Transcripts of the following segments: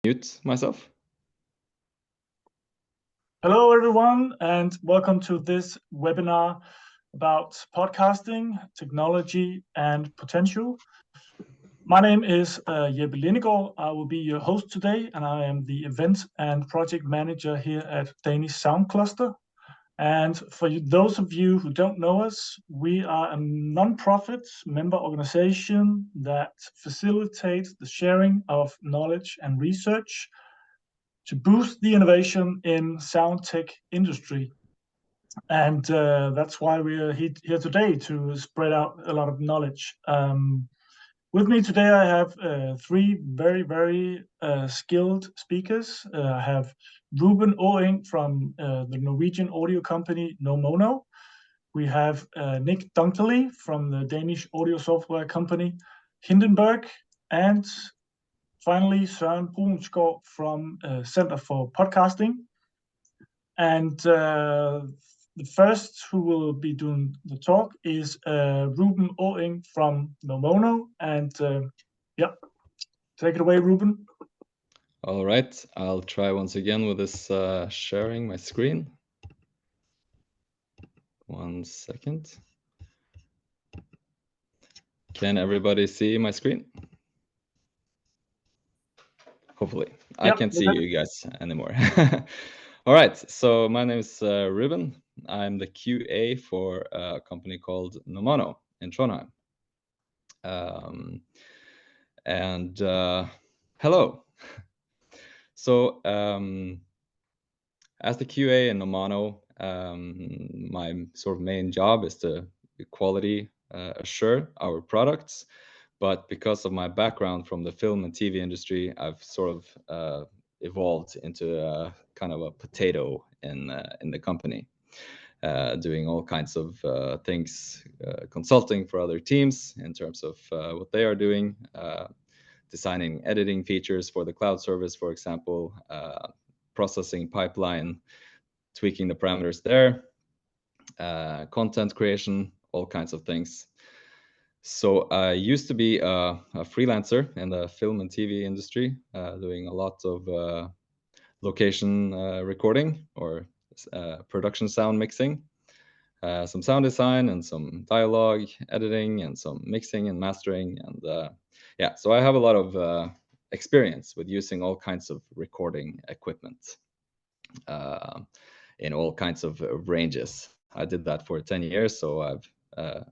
Mute myself. Hello, everyone, and welcome to this webinar about podcasting, technology, and potential. My name is Jeppe Lindegaard. I will be your host today, and I am the event and project manager here at Danish Sound Cluster. And for those of you who don't know us, we are a non-profit member organization that facilitates the sharing of knowledge and research to boost the innovation in sound tech industry. And that's why we're here today to spread out a lot of knowledge. With me today, I have three very skilled speakers. I have Ruben Oing from the Norwegian audio company Nomono. We have Nick Dunkley from the Danish audio software company Hindenburg, and finally Søren Brunsgaard from Center for Podcasting. And the first who will be doing the talk is Ruben Oing from Nomono. And yeah, take it away, Ruben. All right, I'll try once again with this sharing my screen. 1 second. Can everybody see my screen? Hopefully. I can't see you guys anymore. All right, so my name is Ruben. I'm the QA for a company called Nomono in Trondheim. And hello. So as the QA in Nomono, my sort of main job is to quality assure our products. But because of my background from the film and TV industry, I've sort of evolved into a kind of a potato in the company, doing all kinds of things, consulting for other teams in terms of what they are doing, designing editing features for the cloud service, for example, processing pipeline, tweaking the parameters there, content creation, all kinds of things. So I used to be a freelancer in the film and TV industry, doing a lot of location recording or production sound mixing, some sound design and some dialogue editing and some mixing and mastering. And yeah, so I have a lot of experience with using all kinds of recording equipment in all kinds of ranges. I did that for 10 years, so I've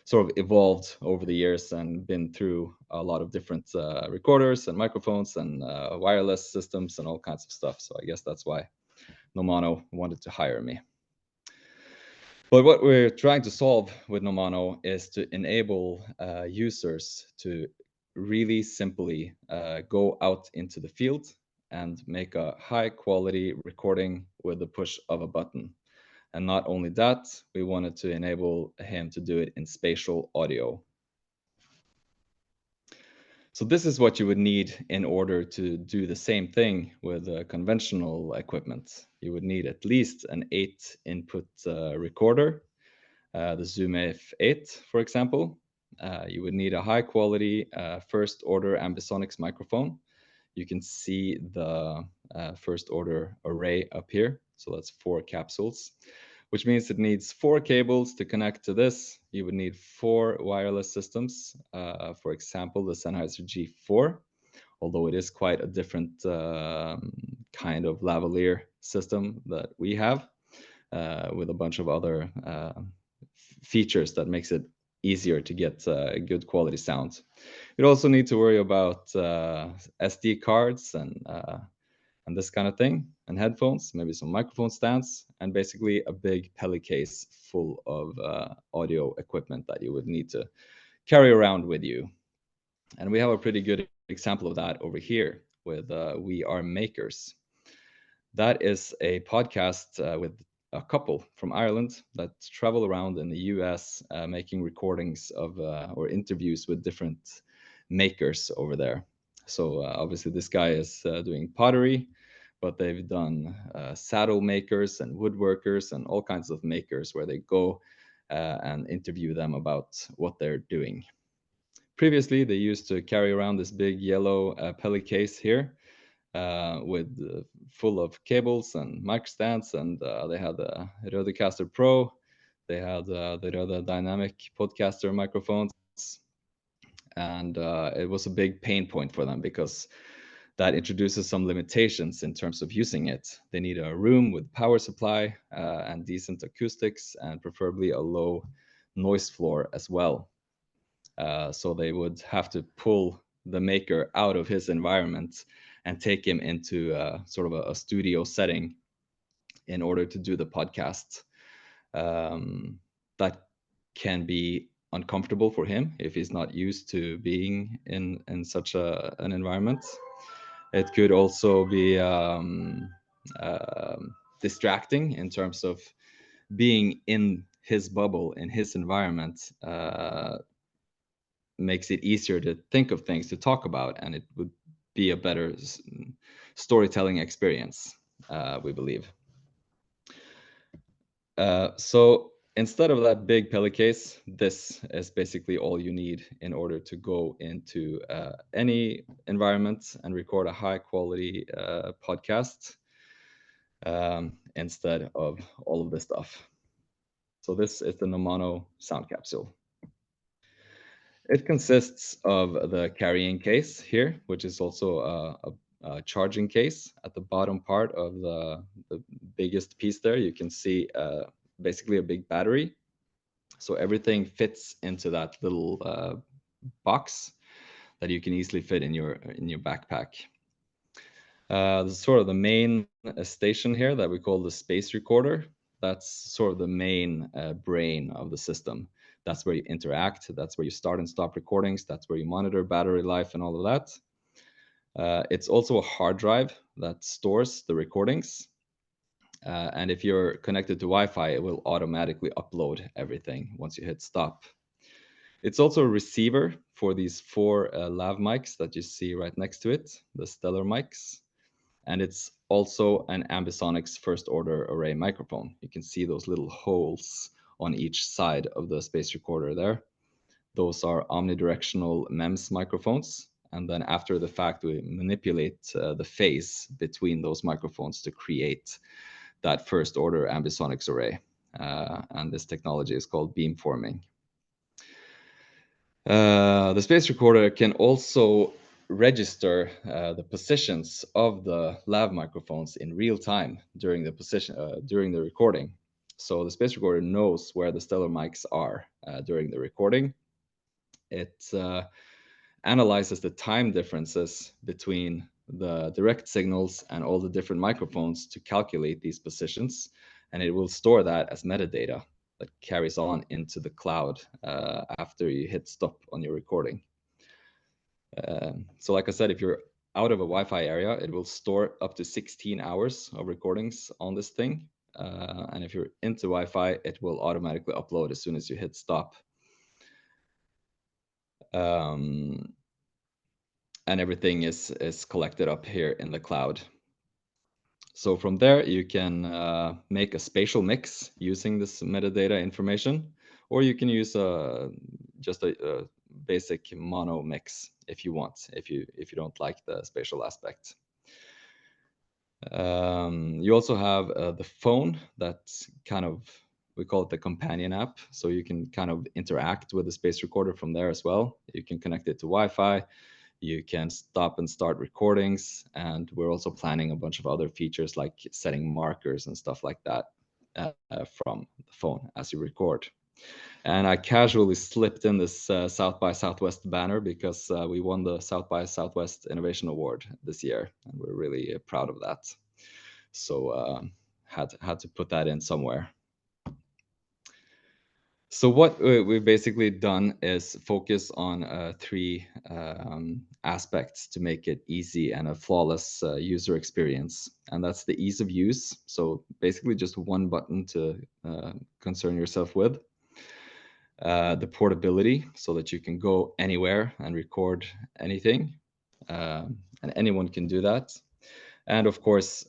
sort of evolved over the years and been through a lot of different recorders and microphones and wireless systems and all kinds of stuff. So I guess that's why Nomono wanted to hire me. But what we're trying to solve with Nomono is to enable users to really simply go out into the field and make a high quality recording with the push of a button. And not only that, we wanted to enable him to do it in spatial audio. So this is what you would need in order to do the same thing with conventional equipment. You would need at least an 8-input recorder, the Zoom F8, for example. You would need a high-quality first-order ambisonics microphone. You can see the first-order array up here. So that's 4 capsules, which means it needs 4 cables to connect to this. You would need 4 wireless systems, for example, the Sennheiser G4, although it is quite a different kind of lavalier system that we have, with a bunch of other features that makes it easier to get good quality sound. You'd also need to worry about SD cards and this kind of thing, and headphones, maybe some microphone stands, and basically a big Peli case full of audio equipment that you would need to carry around with you. And we have a pretty good example of that over here with We Are Makers. That is a podcast with a couple from Ireland that travel around in the US making recordings of or interviews with different makers over there. So obviously this guy is doing pottery, but they've done saddle makers and woodworkers and all kinds of makers where they go and interview them about what they're doing. Previously, they used to carry around this big yellow Peli case here, with full of cables and mic stands, and they had the Rodecaster Pro. They had the Rode Dynamic Podcaster microphones, and it was a big pain point for them because that introduces some limitations in terms of using it. They need a room with power supply and decent acoustics, and preferably a low noise floor as well. So they would have to pull the maker out of his environment and take him into sort of a studio setting in order to do the podcast. That can be uncomfortable for him if he's not used to being in such an environment. It could also be distracting in terms of being in his bubble, in his environment, makes it easier to think of things to talk about, and it would be a better storytelling experience, we believe. So instead of that big Peli case, this is basically all you need in order to go into any environment and record a high quality podcast instead of all of this stuff. So this is the Nomano sound capsule. It consists of the carrying case here, which is also a charging case. At the bottom part of the biggest piece there, you can see basically a big battery. So everything fits into that little box that you can easily fit in your backpack. Sort of the main station here that we call the space recorder, that's sort of the main brain of the system. That's where you interact, that's where you start and stop recordings, that's where you monitor battery life and all of that. It's also a hard drive that stores the recordings. And if you're connected to Wi-Fi, it will automatically upload everything once you hit stop. It's also a receiver for these 4 lav mics that you see right next to it, the Stellar mics. And it's also an Ambisonics first order array microphone. You can see those little holes on each side of the space recorder there. Those are omnidirectional MEMS microphones. And then after the fact, we manipulate the phase between those microphones to create that first order Ambisonics array. And this technology is called beamforming. The space recorder can also register the positions of the lav microphones in real time during the recording. So the space recorder knows where the stellar mics are during the recording. It analyzes the time differences between the direct signals and all the different microphones to calculate these positions, and it will store that as metadata that carries on into the cloud after you hit stop on your recording. So like I said, if you're out of a Wi-Fi area, it will store up to 16 hours of recordings on this thing. And if you're into Wi-Fi, it will automatically upload as soon as you hit stop. And everything is collected up here in the cloud. So from there, you can make a spatial mix using this metadata information, or you can use just a basic mono mix if you want, if you don't like the spatial aspect. You also have the phone that's kind of, we call it the companion app. So you can kind of interact with the space recorder from there as well. You can connect it to Wi-Fi. You can stop and start recordings. And we're also planning a bunch of other features like setting markers and stuff like that from the phone as you record. And I casually slipped in this South by Southwest banner because we won the South by Southwest Innovation Award this year. And we're really proud of that. So had to put that in somewhere. So what we've basically done is focus on 3 aspects to make it easy and a flawless user experience. And that's the ease of use. So basically just one button to concern yourself with. The portability, so that you can go anywhere and record anything. And anyone can do that. And of course,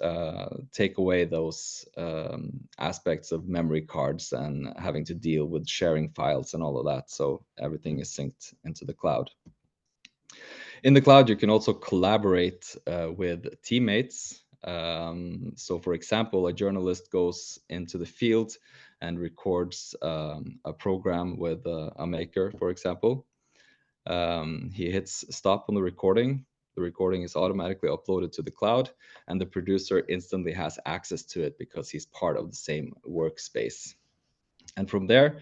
take away those aspects of memory cards and having to deal with sharing files and all of that. So everything is synced into the cloud. In the cloud, you can also collaborate with teammates. So for example, a journalist goes into the field and records a program with a maker, for example. He hits stop on the recording. The recording is automatically uploaded to the cloud, and the producer instantly has access to it because he's part of the same workspace. And from there,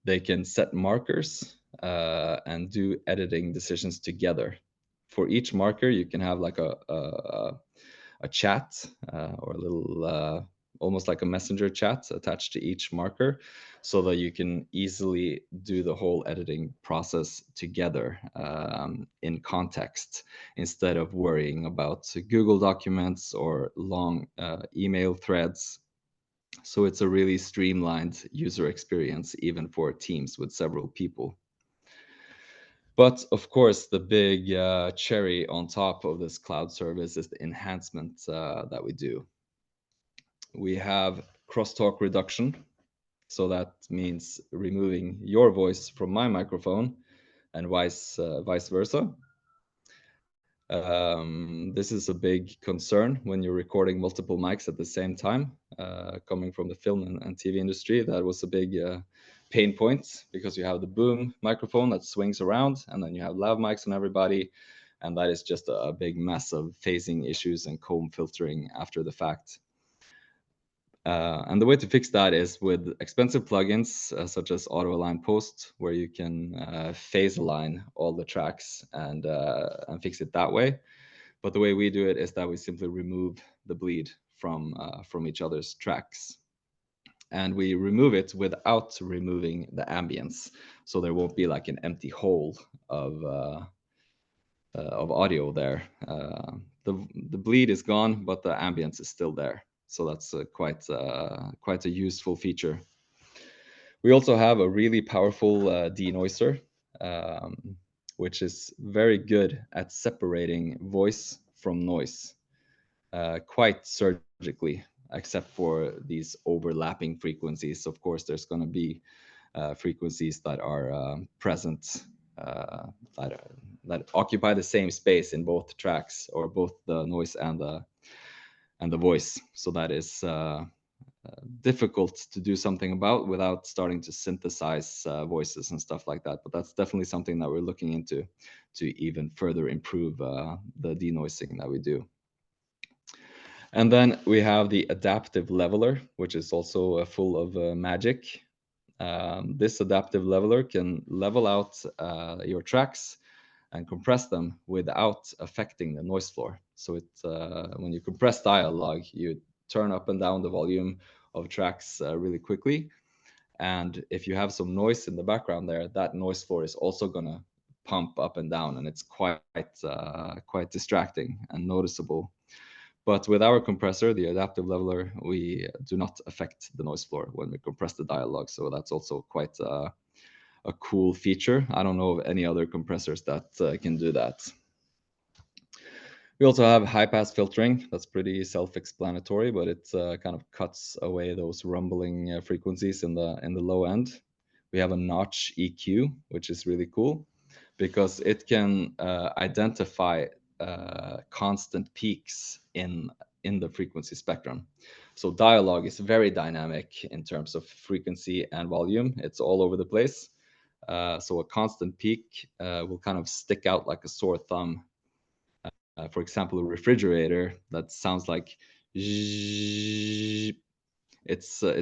they can set markers and do editing decisions together. For each marker, you can have like a chat or a little almost like a messenger chat attached to each marker, so that you can easily do the whole editing process together in context, instead of worrying about Google documents or long email threads. So it's a really streamlined user experience, even for teams with several people. But of course, the big cherry on top of this cloud service is the enhancement that we do. We have Crosstalk Reduction. So that means removing your voice from my microphone and vice versa. This is a big concern when you're recording multiple mics at the same time. Coming from the film and TV industry, that was a big pain point, because you have the boom microphone that swings around, and then you have lav mics on everybody, and that is just a big mess of phasing issues and comb filtering after the fact. And the way to fix that is with expensive plugins such as Auto Align Post, where you can phase align all the tracks and fix it that way. But the way we do it is that we simply remove the bleed from each other's tracks. And we remove it without removing the ambience. So there won't be like an empty hole of audio there. The bleed is gone, but the ambience is still there. So that's quite a useful feature. We also have a really powerful denoiser, which is very good at separating voice from noise, quite surgically, except for these overlapping frequencies. Of course, there's going to be frequencies that are present that occupy the same space in both tracks, or both the noise and the voice. So that is difficult to do something about without starting to synthesize voices and stuff like that. But that's definitely something that we're looking into to even further improve the denoising that we do. And then we have the adaptive leveler, which is also full of magic. This adaptive leveler can level out your tracks and compress them without affecting the noise floor. So when you compress dialogue, you turn up and down the volume of tracks really quickly. And if you have some noise in the background there, that noise floor is also going to pump up and down, and it's quite distracting and noticeable. But with our compressor, the adaptive leveler, we do not affect the noise floor when we compress the dialogue. So that's also quite a cool feature. I don't know of any other compressors that can do that. We also have high pass filtering. That's pretty self-explanatory, but it kind of cuts away those rumbling frequencies in the low end. We have a notch EQ, which is really cool because it can identify constant peaks in the frequency spectrum. So dialogue is very dynamic in terms of frequency and volume. It's all over the place. So a constant peak will kind of stick out like a sore thumb. For example, a refrigerator that sounds like it's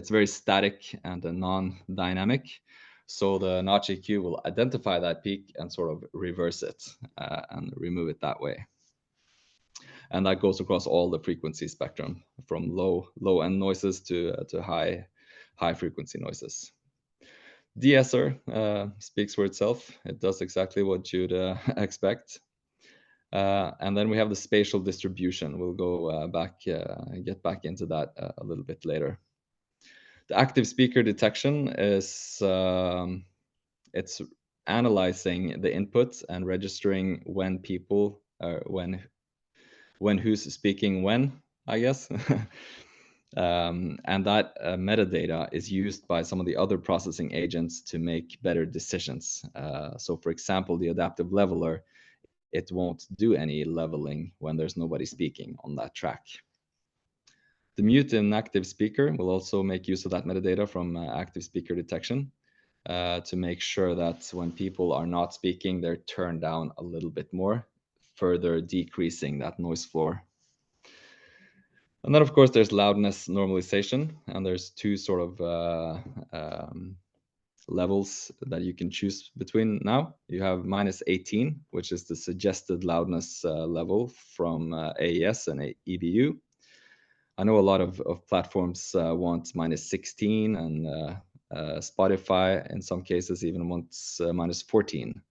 very static and non-dynamic. So the notch EQ will identify that peak and sort of reverse it and remove it that way. And that goes across all the frequency spectrum, from low end noises to high frequency noises. De-esser speaks for itself. It does exactly what you'd expect. And then we have the spatial distribution. We'll go get back into that a little bit later. The active speaker detection is it's analyzing the input and registering when people when who's speaking when, I guess. And that metadata is used by some of the other processing agents to make better decisions. So for example, the adaptive leveler, it won't do any leveling when there's nobody speaking on that track. The mute and active speaker will also make use of that metadata from active speaker detection to make sure that when people are not speaking, they're turned down a little bit more, further decreasing that noise floor. And then, of course, there's loudness normalization, and there's two sort of levels that you can choose between now. You have -18, which is the suggested loudness level from AES and EBU. I know a lot of platforms want -16, and Spotify in some cases even wants -14.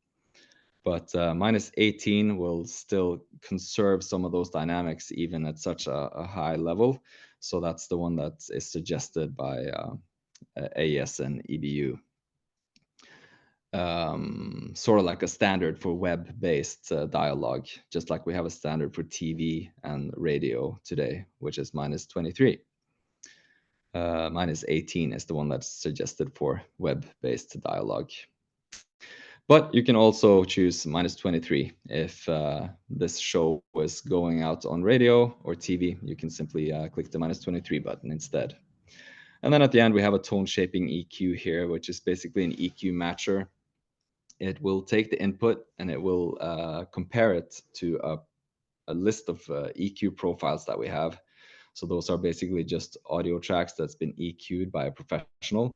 But -18 will still conserve some of those dynamics even at such a high level. So that's the one that is suggested by AES and EBU. Sort of like a standard for web-based dialogue, just like we have a standard for TV and radio today, which is -23. -18 is the one that's suggested for web-based dialogue. But you can also choose -23 if this show is going out on radio or TV. You can simply click the -23 button instead. And then at the end, we have a tone shaping EQ here, which is basically an EQ matcher. It will take the input and it will compare it to a list of EQ profiles that we have. So those are basically just audio tracks that's been EQ'd by a professional.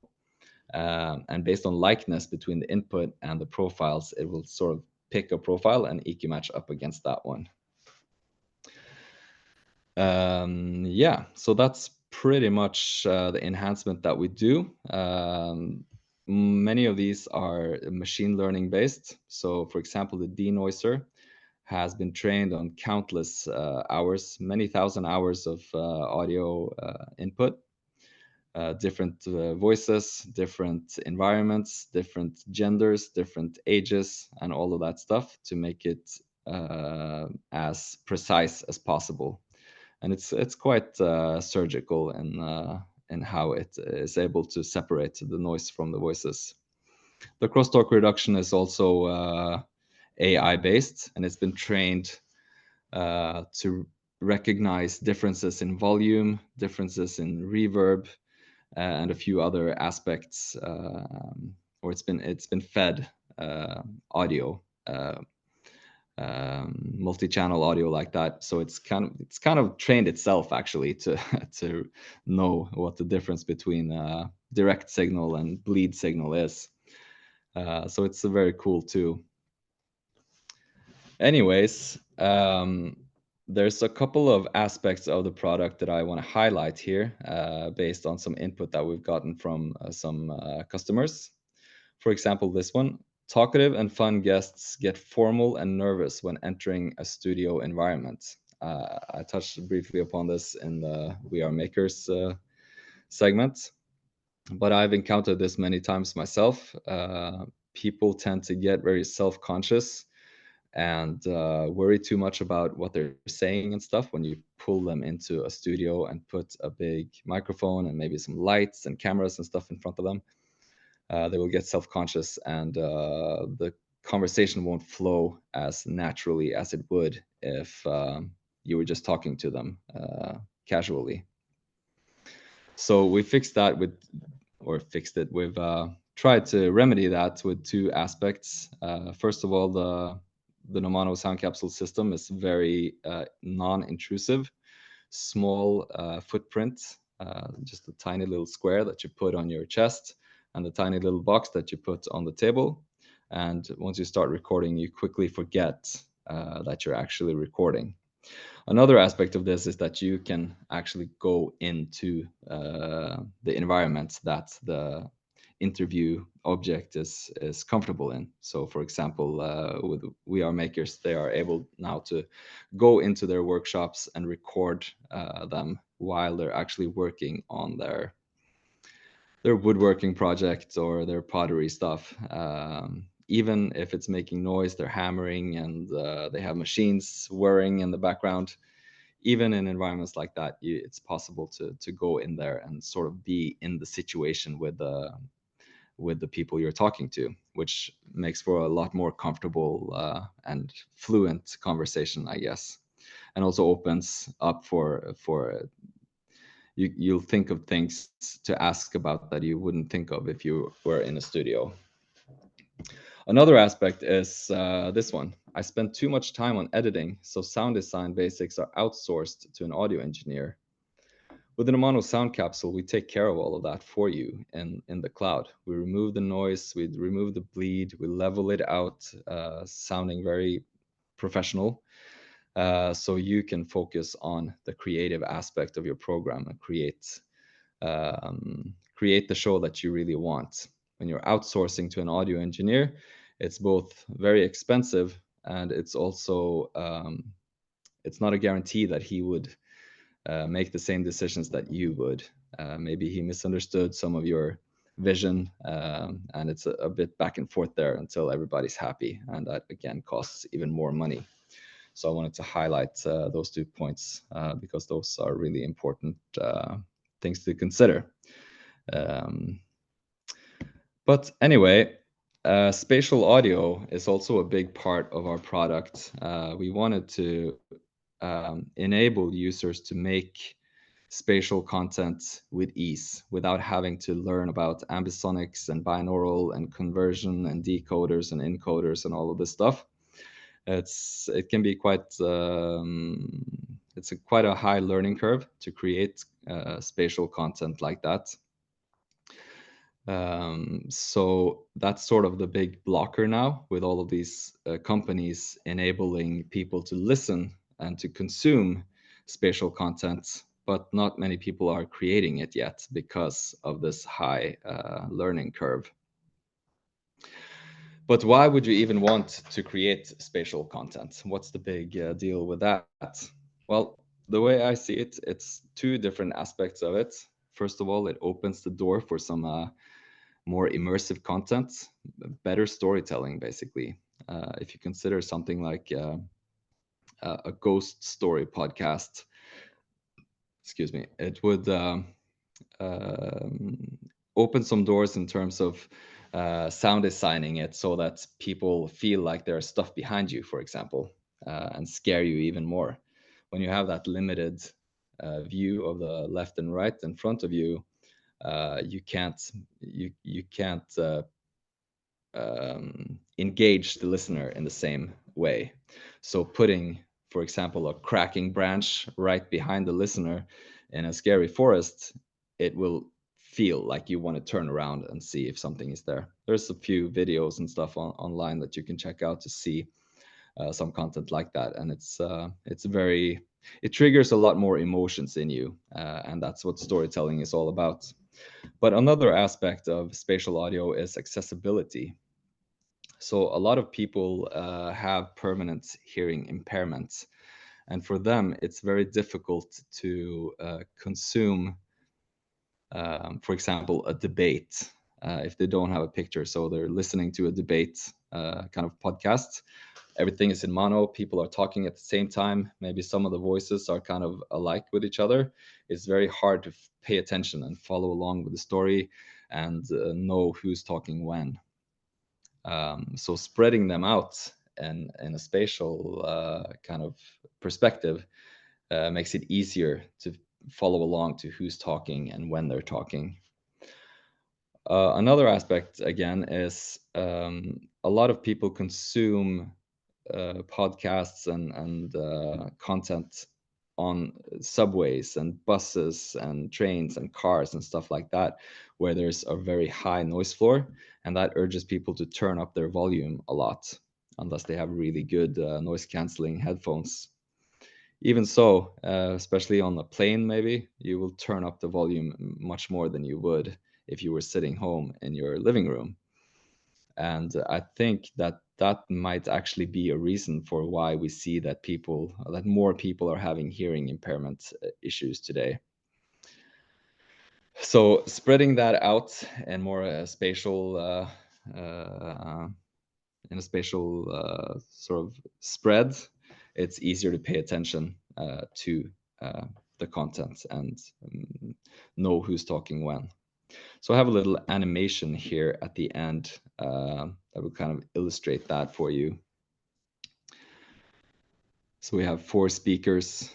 And based on likeness between the input and the profiles, it will sort of pick a profile and EQ match up against that one. Yeah, so that's pretty much the enhancement that we do. Many of these are machine learning based. So for example, the denoiser has been trained on countless hours, many thousand hours of audio input, different voices, different environments, different genders, different ages, and all of that stuff to make it as precise as possible. And it's quite surgical in how it is able to separate the noise from the voices. The crosstalk reduction is also AI based, and it's been trained to recognize differences in volume, differences in reverb, and a few other aspects, or it's been fed audio, multi-channel audio like that. So it's kind of trained itself actually to to know what the difference between direct signal and bleed signal is. So it's very cool too. Anyways, there's a couple of aspects of the product that I want to highlight here based on some input that we've gotten from some customers. For example, this one: talkative and fun guests get formal and nervous when entering a studio environment. I touched briefly upon this in the We Are Makers segment, but I've encountered this many times myself. People tend to get very self-conscious and worry too much about what they're saying and stuff when you pull them into a studio and put a big microphone and maybe some lights and cameras and stuff in front of them. They will get self-conscious, and the conversation won't flow as naturally as it would if you were just talking to them casually. So we fixed that we've tried to remedy that with two aspects. First of all, the Nomano sound capsule system is very non-intrusive, small footprint, just a tiny little square that you put on your chest, and the tiny little box that you put on the table. And once you start recording, you quickly forget that you're actually recording. Another aspect of this is that you can actually go into the environment that the interview object is comfortable in. So for example, with We Are Makers, they are able now to go into their workshops and record them while they're actually working on their woodworking project or their pottery stuff. Even if it's making noise, they're hammering, and they have machines whirring in the background. Even in environments like that, it's possible to go in there and sort of be in the situation with with the people you're talking to, which makes for a lot more comfortable and fluent conversation, I guess, and also opens up for you'll think of things to ask about that you wouldn't think of if you were in a studio. Another aspect is this one. I spend too much time on editing, so sound design basics are outsourced to an audio engineer. With the Mono Sound Capsule, we take care of all of that for you in the cloud. We remove the noise, we remove the bleed, we level it out, sounding very professional, so you can focus on the creative aspect of your program and create the show that you really want. When you're outsourcing to an audio engineer, it's both very expensive and it's also it's not a guarantee that he would make the same decisions that you would. Maybe he misunderstood some of your vision, and it's a bit back and forth there until everybody's happy, and that again costs even more money. So I wanted to highlight those 2 points because those are really important things to consider. But anyway, spatial audio is also a big part of our product. We wanted to enable users to make spatial content with ease without having to learn about ambisonics and binaural and conversion and decoders and encoders and all of this stuff. It can be quite it's quite a high learning curve to create spatial content like that. So that's sort of the big blocker now, with all of these companies enabling people to listen and to consume spatial content, but not many people are creating it yet because of this high learning curve. But why would you even want to create spatial content? What's the big deal with that? Well, the way I see it, it's 2 different aspects of it. First of all, it opens the door for some more immersive content, better storytelling, basically. If you consider something like a ghost story podcast, excuse me, it would open some doors in terms of sound designing it so that people feel like there's stuff behind you, for example, and scare you even more. When you have that limited view of the left and right in front of you, you can't engage the listener in the same way. So putting, for example, a cracking branch right behind the listener in a scary forest, it will feel like you want to turn around and see if something is there. There's a few videos and stuff online that you can check out to see some content like that, and it triggers a lot more emotions in you, and that's what storytelling is all about. But another aspect of spatial audio is accessibility. So a lot of people have permanent hearing impairments, and for them it's very difficult to consume, for example, a debate if they don't have a picture. So they're listening to a debate kind of podcast. Everything is in mono. People are talking at the same time. Maybe some of the voices are kind of alike with each other. It's very hard to pay attention and follow along with the story and know who's talking when. So spreading them out and in a spatial kind of perspective makes it easier to follow along to who's talking and when they're talking. Another aspect, again, is a lot of people consume podcasts and content on subways and buses and trains and cars and stuff like that, where there's a very high noise floor, and that urges people to turn up their volume a lot, unless they have really good noise canceling headphones. Even so, especially on a plane, maybe you will turn up the volume much more than you would if you were sitting home in your living room. And I think that might actually be a reason for why we see that more people are having hearing impairment issues today. So spreading that out and more spatial in a spatial sort of spread, it's easier to pay attention to the content and know who's talking when. So I have a little animation here at the end that will kind of illustrate that for you. So we have 4 speakers,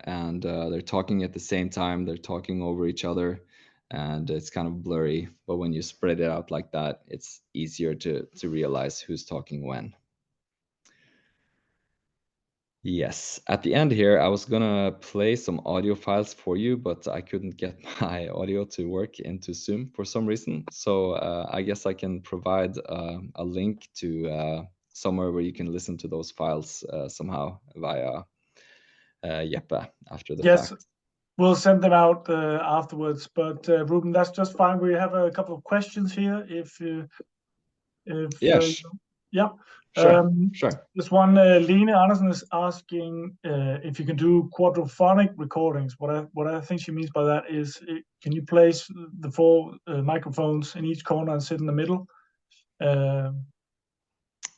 and they're talking at the same time. They're talking over each other, and it's kind of blurry. But when you spread it out like that, it's easier to realize who's talking when. Yes, at the end here, I was gonna play some audio files for you, but I couldn't get my audio to work into Zoom for some reason. So I guess I can provide a link to somewhere where you can listen to those files somehow via Jeppe after the Yes, fact. we'll send them out afterwards. But Ruben, that's just fine. We have a couple of questions here. Yeah, Yeah. sure, sure. This one, Lene Andersen is asking if you can do quadraphonic recordings. What I think she means by that is, can you place the 4 microphones in each corner and sit in the middle?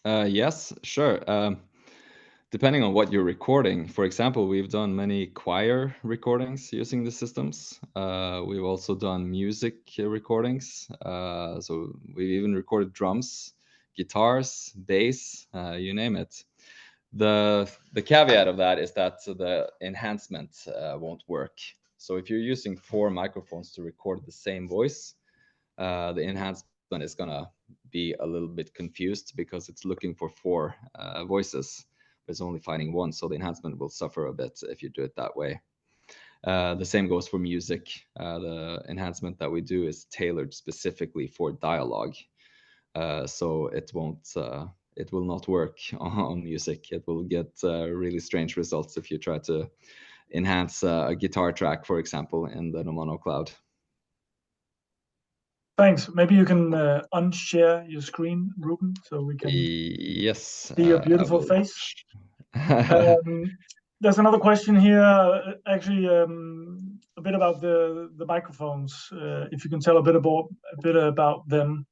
Yes, sure. Depending on what you're recording, for example, we've done many choir recordings using the systems. We've also done music recordings. So we've even recorded drums, guitars, bass, you name it. The caveat of that is that the enhancement won't work. So if you're using 4 microphones to record the same voice, the enhancement is gonna be a little bit confused because it's looking for 4 voices, but it's only finding 1. So the enhancement will suffer a bit if you do it that way. The same goes for music. The enhancement that we do is tailored specifically for dialogue. So it will not work on music. It will get really strange results if you try to enhance a guitar track, for example, in the Mono Cloud. Thanks. Maybe you can unshare your screen, Ruben, so we can Yes, see your I beautiful will. face. There's another question here, actually, a bit about the microphones. If you can tell a bit about them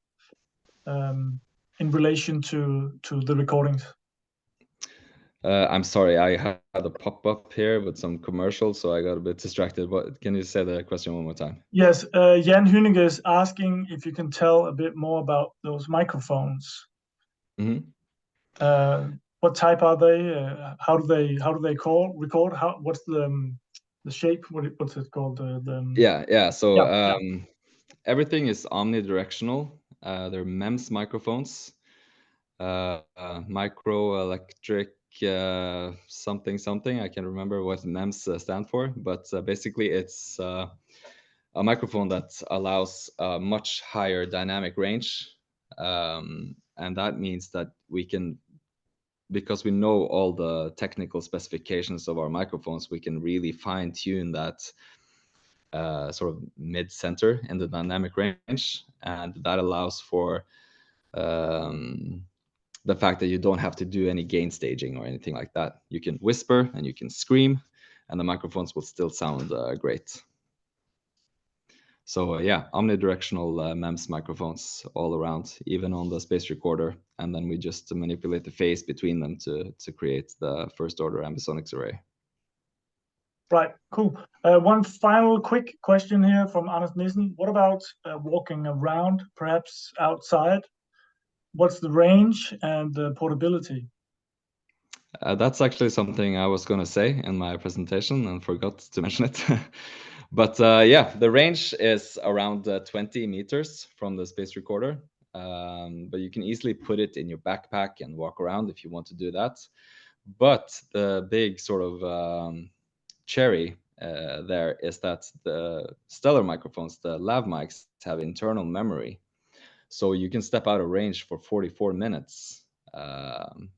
in relation to the recordings. I'm sorry, I had a pop-up here with some commercials, so I got a bit distracted. But can you say the question one more time? Yes, Jan Hüning is asking if you can tell a bit more about those microphones. What type are they? How do they record? What's the shape? What's it called? Yeah. So Yeah. everything is omnidirectional. They're MEMS microphones, microelectric something. I can't remember what MEMS stand for, but basically it's a microphone that allows a much higher dynamic range, and that means that we can, because we know all the technical specifications of our microphones, we can really fine tune that sort of mid-center in the dynamic range, and that allows for the fact that you don't have to do any gain staging or anything like that. You can whisper and you can scream, and the microphones will still sound great. So yeah, omnidirectional MEMS microphones all around, even on the space recorder, and then we just manipulate the phase between them to create the first order ambisonics array. Right, cool. One final quick question here from Anders Nissen. What about walking around, perhaps outside? What's the range and the portability? That's actually something I was going to say in my presentation and forgot to mention it. But yeah, the range is around 20 meters from the space recorder. But you can easily put it in your backpack and walk around if you want to do that. But the big sort of cherry there is that the stellar microphones, the lav mics, have internal memory. So you can step out of range for 44 minutes.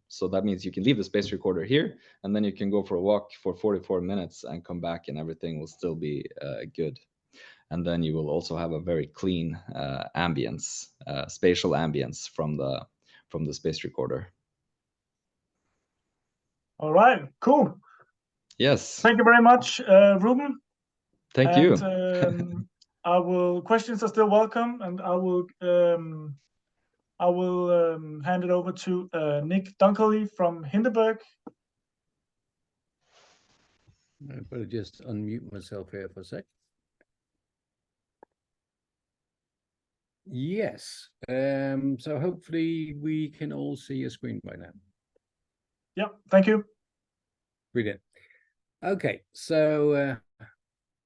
So that means you can leave the space recorder here, and then you can go for a walk for 44 minutes and come back, and everything will still be good. And then you will also have a very clean ambience, spatial ambience from the space recorder. All right, cool. Yes. Thank you very much, Ruben. Thank and, you. questions are still welcome, and I will hand it over to Nick Dunkley from Hindenburg. I've got to just unmute myself here for a sec. Yes. So hopefully we can all see your screen by now. Yeah, thank you. Brilliant. Okay, so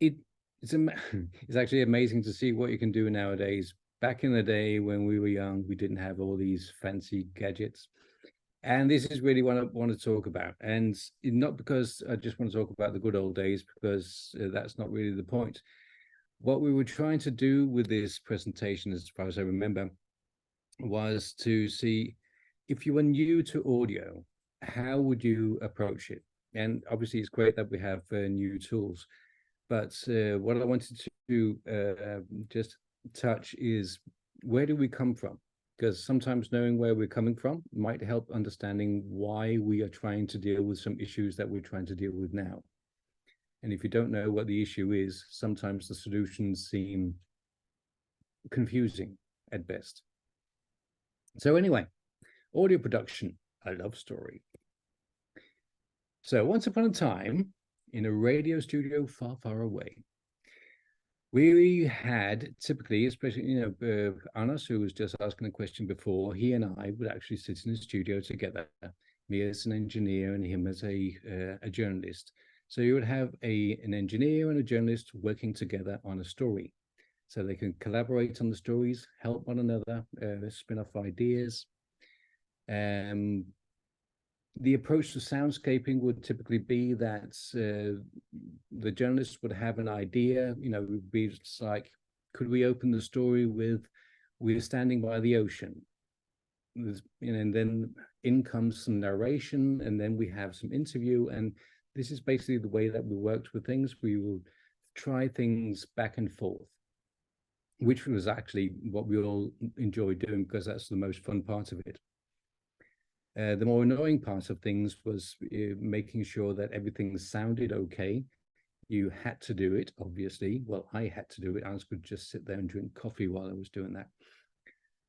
it's it's actually amazing to see what you can do nowadays. Back in the day when we were young, we didn't have all these fancy gadgets. And this is really what I want to talk about. And not because I just want to talk about the good old days, because that's not really the point. What we were trying to do with this presentation, as far as I remember, was to see if you were new to audio, how would you approach it? And obviously, it's great that we have new tools. But what I wanted to just touch is, where do we come from? Because sometimes knowing where we're coming from might help understanding why we are trying to deal with some issues that we're trying to deal with now. And if you don't know what the issue is, sometimes the solutions seem confusing at best. So anyway, audio production, a love story. So once upon a time, in a radio studio far, far away, we had typically, especially, Anas, who was just asking a question before, he and I would actually sit in the studio together, me as an engineer and him as a journalist. So you would have an engineer and a journalist working together on a story. So they can collaborate on the stories, help one another, spin off ideas. The approach to soundscaping would typically be that the journalist would have an idea, would be like, could we open the story with, we're standing by the ocean? And then in comes some narration, and then we have some interview. And this is basically the way that we worked with things. We will try things back and forth, which was actually what we all enjoyed doing, because that's the most fun part of it. The more annoying part of things was making sure that everything sounded okay. You had to do it, obviously. Well, I had to do it. I could just sit there and drink coffee while I was doing that.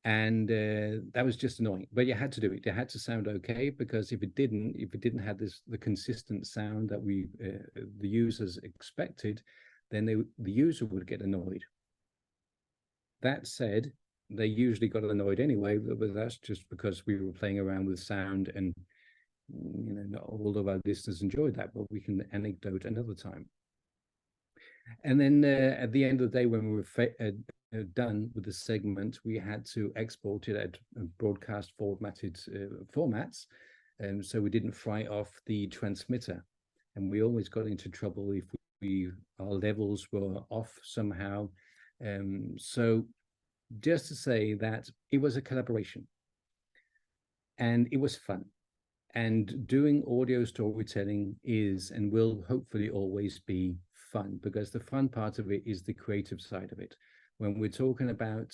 And that was just annoying, but you had to do it. It had to sound okay, because if it didn't have the consistent sound that the users expected, then the user would get annoyed. That said, they usually got annoyed anyway, but that's just because we were playing around with sound, and not all of our listeners enjoyed that, but we can anecdote another time. And then at the end of the day, when we were done with the segment, we had to export it at broadcast formatted formats, and so we didn't fry off the transmitter, and we always got into trouble if our levels were off somehow. So just to say that it was a collaboration, and it was fun. And doing audio storytelling is and will hopefully always be fun, because the fun part of it is the creative side of it. When we're talking about,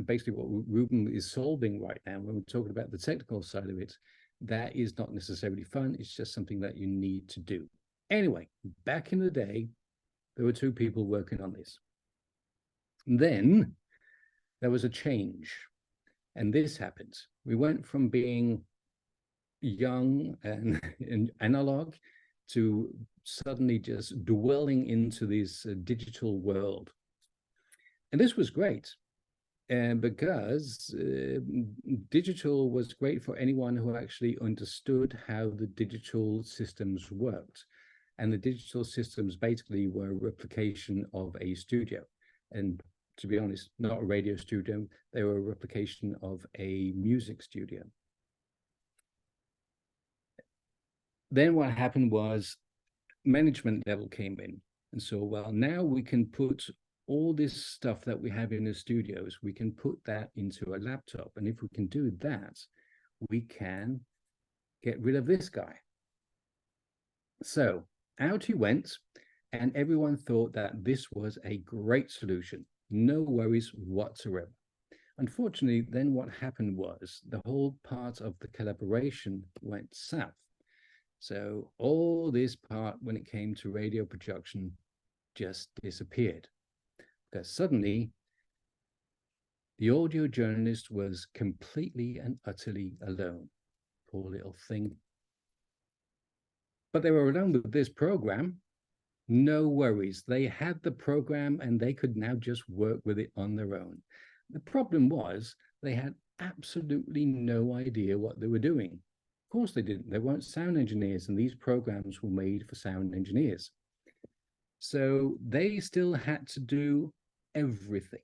basically what Rubens is solving right now, when we're talking about the technical side of it, that is not necessarily fun. It's just something that you need to do. Anyway, back in the day, there were two people working on this. And then there was a change, and this happened. We went from being young and analog to suddenly just dwelling into this digital world. And this was great, because digital was great for anyone who actually understood how the digital systems worked. And the digital systems basically were a replication of a studio. And to be honest, not a radio studio, they were a replication of a music studio. Then what happened was management level came in. And so, well, now we can put all this stuff that we have in the studios, we can put that into a laptop. And if we can do that, we can get rid of this guy. So out he went, and everyone thought that this was a great solution. No worries whatsoever. Unfortunately, then what happened was the whole part of the collaboration went south. So all this part, when it came to radio production, just disappeared. Because suddenly, the audio journalist was completely and utterly alone. Poor little thing. But they were alone with this program. No worries. They had the program and they could now just work with it on their own. The problem was they had absolutely no idea what they were doing. Of course they didn't. They weren't sound engineers, and these programs were made for sound engineers. So they still had to do everything.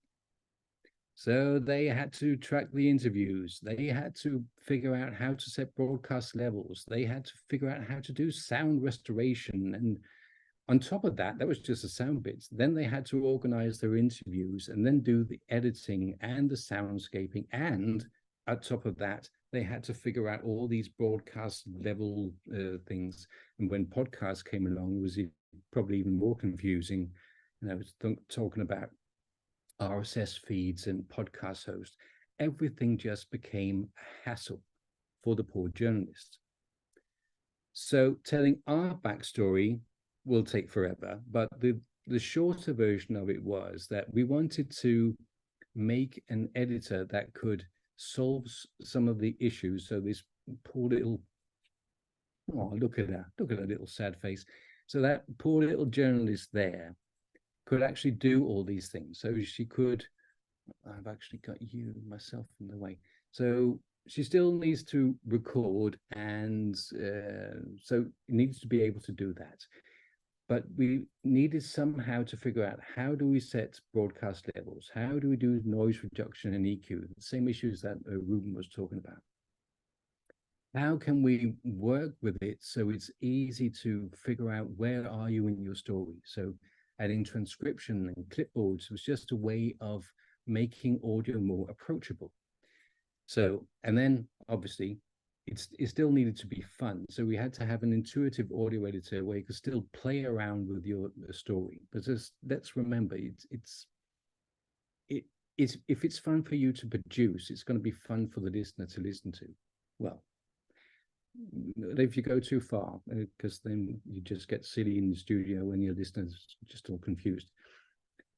So they had to track the interviews. They had to figure out how to set broadcast levels. They had to figure out how to do sound restoration. And on top of that, that was just the sound bits. Then they had to organize their interviews and then do the editing and the soundscaping. And on top of that, they had to figure out all these broadcast level things. And when podcasts came along, it was probably even more confusing. Talking about RSS feeds and podcast hosts. Everything just became a hassle for the poor journalists. So telling our backstory will take forever, but the shorter version of it was that we wanted to make an editor that could solve some of the issues. So this poor little, oh, look at her little sad face. So that poor little journalist there could actually do all these things. So she could, I've actually got you myself in the way. So she still needs to record, and so needs to be able to do that. But we needed somehow to figure out, how do we set broadcast levels? How do we do noise reduction and EQ? The same issues that Ruben was talking about. How can we work with it so it's easy to figure out where are you in your story? So adding transcription and clipboards was just a way of making audio more approachable. So, and then obviously it still needed to be fun. So we had to have an intuitive audio editor where you could still play around with your story. But just, let's remember, if it's fun for you to produce, it's going to be fun for the listener to listen to. Well, if you go too far, because then you just get silly in the studio and your listeners just all confused.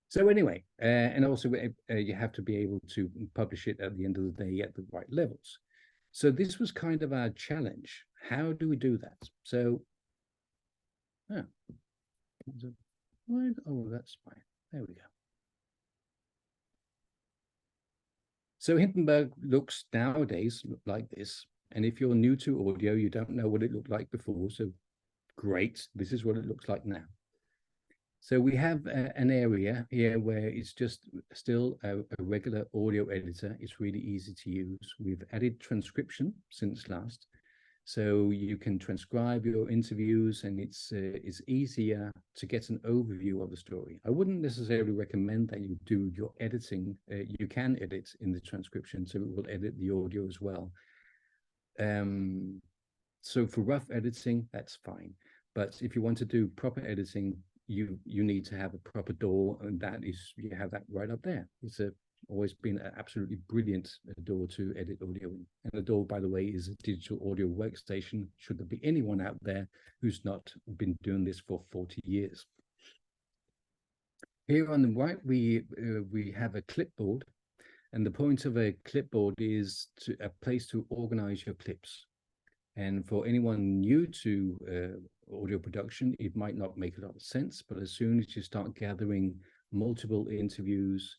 So anyway, and also you have to be able to publish it at the end of the day at the right levels. So this was kind of our challenge. How do we do that? So, oh, that's fine. There we go. So Hindenburg looks nowadays like this. And if you're new to audio, you don't know what it looked like before. So great, this is what it looks like now. So we have an area here where it's just still a regular audio editor. It's really easy to use. We've added transcription since last. So you can transcribe your interviews, and it's easier to get an overview of the story. I wouldn't necessarily recommend that you do your editing. You can edit in the transcription, so it will edit the audio as well. So for rough editing, that's fine. But if you want to do proper editing, you need to have a proper DAW, and that is, you have that right up there. It's always been an absolutely brilliant DAW to edit audio in. And the DAW, by the way, is a digital audio workstation, should there be anyone out there who's not been doing this for 40 years. Here on the right, we have a clipboard, and the point of a clipboard is a place to organize your clips. And for anyone new to audio production, it might not make a lot of sense, but as soon as you start gathering multiple interviews,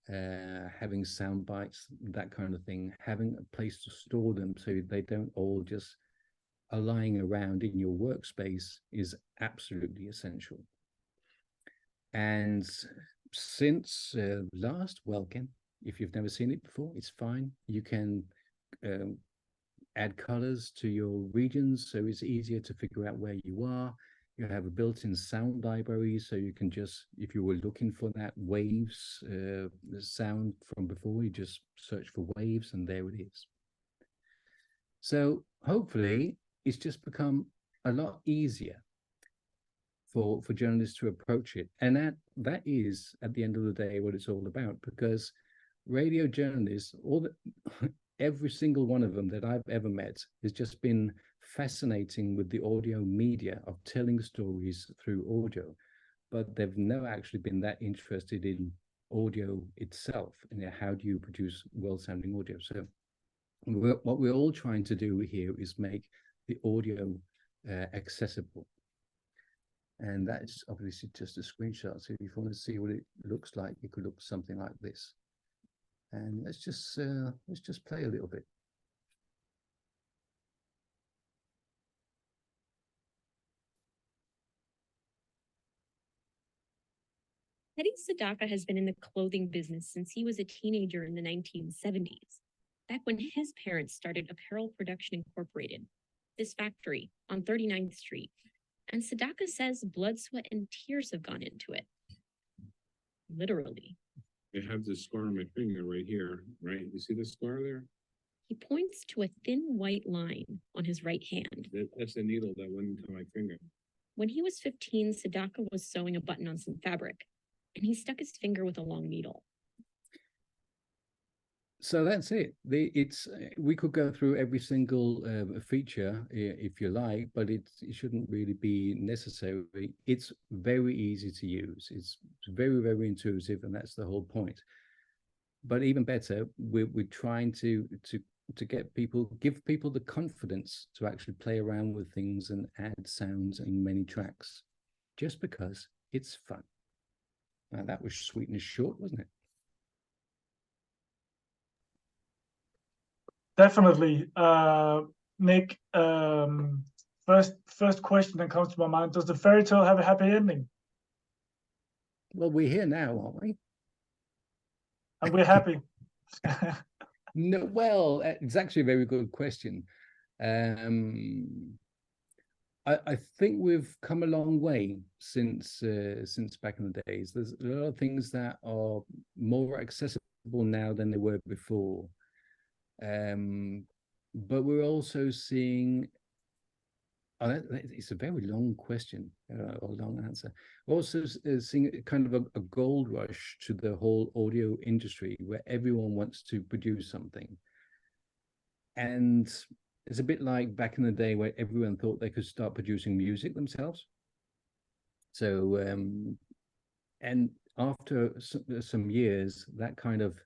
having sound bites, that kind of thing, having a place to store them so they don't all just are lying around in your workspace is absolutely essential. And since last, well, again, if you've never seen it before, it's fine. You can add colors to your regions, so it's easier to figure out where you are. You have a built-in sound library, so you can just, if you were looking for that waves sound from before, you just search for waves, and there it is. So hopefully it's just become a lot easier for journalists to approach it. And that is, at the end of the day, what it's all about, because radio journalists, every single one of them that I've ever met has just been fascinating with the audio media of telling stories through audio, but they've never actually been that interested in audio itself, and how do you produce well-sounding audio. So what we're all trying to do here is make the audio accessible. And that's obviously just a screenshot. So if you want to see what it looks like, it could look something like this. And let's just play a little bit. Teddy Sadaka has been in the clothing business since he was a teenager in the 1970s, back when his parents started Apparel Production Incorporated, this factory on 39th Street. And Sadaka says blood, sweat, and tears have gone into it. Literally. I have this scar on my finger right here, right? You see the scar there? He points to a thin white line on his right hand. That's the needle that went into my finger. When he was 15, Sadaka was sewing a button on some fabric, and he stuck his finger with a long needle. So that's it. We could go through every single feature if you like, but it shouldn't really be necessary. It's very easy to use. It's very, very intuitive, and that's the whole point. But even better, we're trying to give people the confidence to actually play around with things and add sounds in many tracks, just because it's fun. Now that was sweet and short, wasn't it? Definitely. Nick, first question that comes to my mind, does the fairy tale have a happy ending? Well, we're here now, aren't we? And we're happy. No, well, it's actually a very good question. I think we've come a long way since back in the days. There's a lot of things that are more accessible now than they were before. But we're also seeing, it's a very long question, or long answer. We're also seeing kind of a gold rush to the whole audio industry where everyone wants to produce something. And it's a bit like back in the day where everyone thought they could start producing music themselves. So, and after some years, that kind of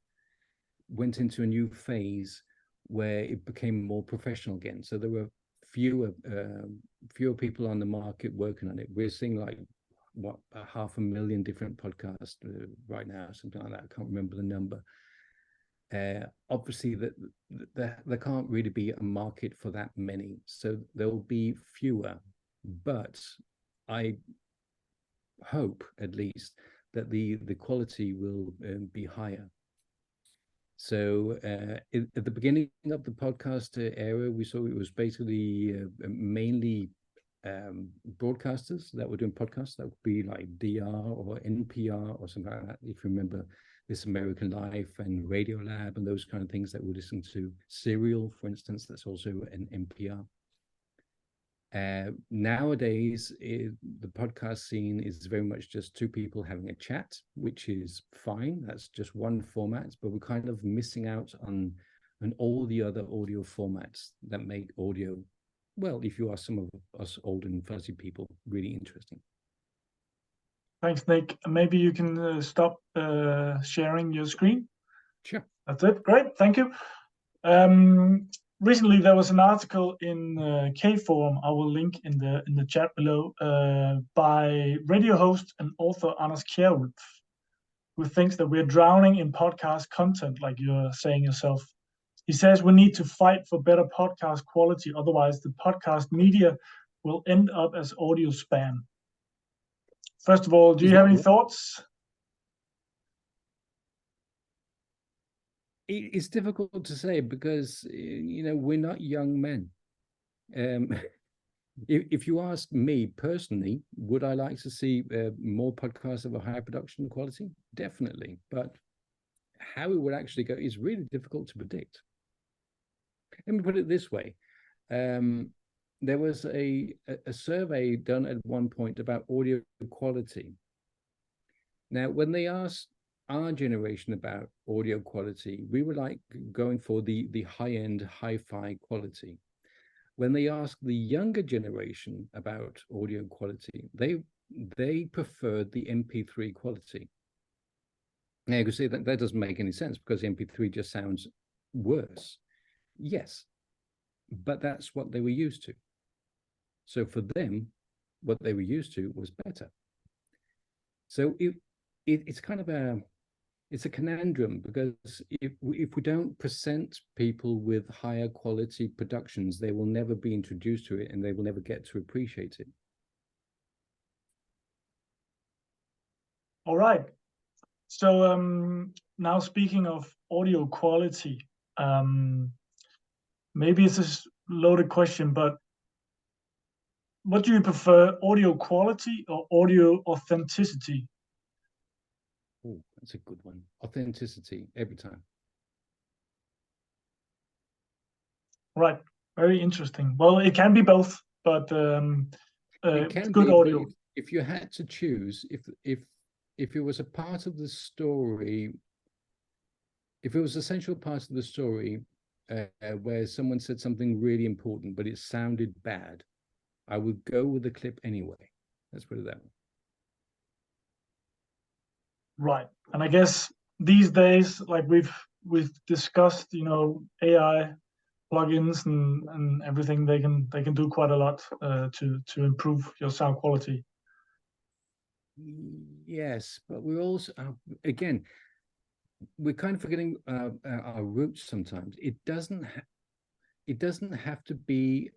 went into a new phase where it became more professional again. So there were fewer people on the market working on it. We're seeing like 500,000 different podcasts right now, something like that. I can't remember the number. Obviously, that there can't really be a market for that many, so there will be fewer. But I hope, at least, that the quality will be higher. So at the beginning of the podcast era, we saw it was basically mainly broadcasters that were doing podcasts. That would be like DR or NPR or something like that. If you remember This American Life and Radio Lab and those kind of things that we listen to. Serial, for instance, that's also an NPR. Nowadays, the podcast scene is very much just two people having a chat, which is fine. That's just one format, but we're kind of missing out on all the other audio formats that make audio, well, if you are some of us old and fuzzy people, really interesting. Thanks, Nick. Maybe you can stop sharing your screen. Sure. That's it. Great. Thank you. Recently, there was an article in K-Forum, I will link in the chat below, by radio host and author Anders Kjærulf, who thinks that we're drowning in podcast content, like you're saying yourself. He says we need to fight for better podcast quality, otherwise the podcast media will end up as audio spam. First of all, do you have any thoughts? It's difficult to say because, we're not young men. If you ask me personally, would I like to see more podcasts of a higher production quality? Definitely. But how it would actually go is really difficult to predict. Let me put it this way. There was a survey done at one point about audio quality. Now, when they asked our generation about audio quality, we were like going for the high-end hi-fi quality. When they asked the younger generation about audio quality, they preferred the MP3 quality. Now you can see that doesn't make any sense because MP3 just sounds worse. Yes, but that's what they were used to. So for them, what they were used to was better. So it's kind of it's a conundrum, because if we don't present people with higher quality productions, they will never be introduced to it and they will never get to appreciate it. All right. So now speaking of audio quality, maybe it's a loaded question, but what do you prefer, audio quality or audio authenticity? Oh, that's a good one. Authenticity every time. Right. Very interesting. Well, it can be both, but It can good be, audio. but if you had to choose, if it was a part of the story, if it was an essential part of the story where someone said something really important, but it sounded bad, I would go with the clip anyway. Let's put it that way. Right. And I guess these days, like we've discussed, you know, AI plugins and everything, they can do quite a lot to improve your sound quality. Yes, but we're also again, we're kind of forgetting our roots sometimes. It doesn't have to be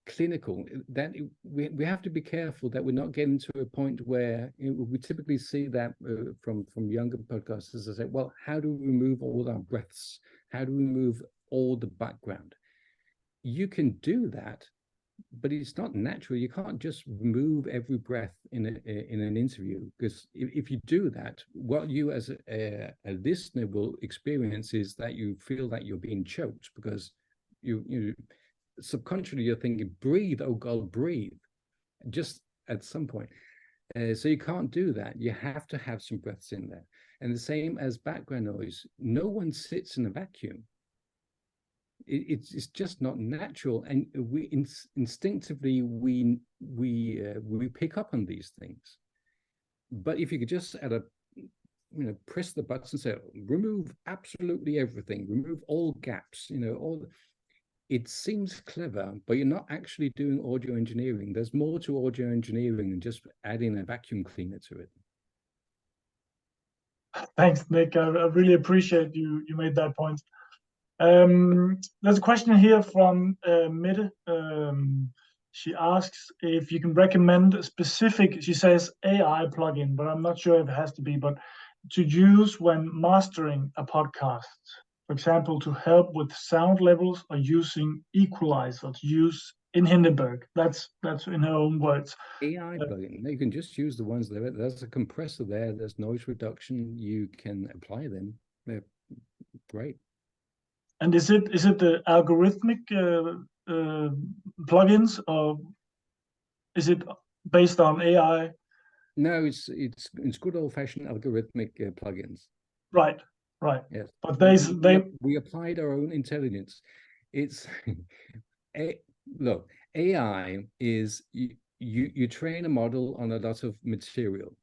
clinical. That we have to be careful that we're not getting to a point where, you know, we typically see that from younger podcasters. They say, well, how do we remove all our breaths? How do we remove all the background? You can do that, but it's not natural. You can't just remove every breath in an interview, because if you do that, what you as a listener will experience is that you feel that you're being choked, because you subconsciously you're thinking, breathe, oh God, breathe, just at some point. So you can't do that. You have to have some breaths in there. And the same as background noise. No one sits in a vacuum. It's just not natural, and we instinctively we pick up on these things. But if you could just press the buttons and say, remove absolutely everything, remove all gaps, it seems clever, but you're not actually doing audio engineering. There's more to audio engineering than just adding a vacuum cleaner to it. Thanks, Nick. I really appreciate you made that point. There's a question here from Mette. She asks if you can recommend a specific, she says AI plugin, but I'm not sure if it has to be, but to use when mastering a podcast. For example, to help with sound levels or using equalizer to use in Hindenburg. That's in her own words. AI plugin. You can just use the ones there. There's a compressor there. There's noise reduction. You can apply them. They're great. And is it the algorithmic plugins, or is it based on AI? No, it's good old-fashioned algorithmic plugins. Right. Yes, but we applied our own intelligence. It's look, AI is you train a model on a lot of material,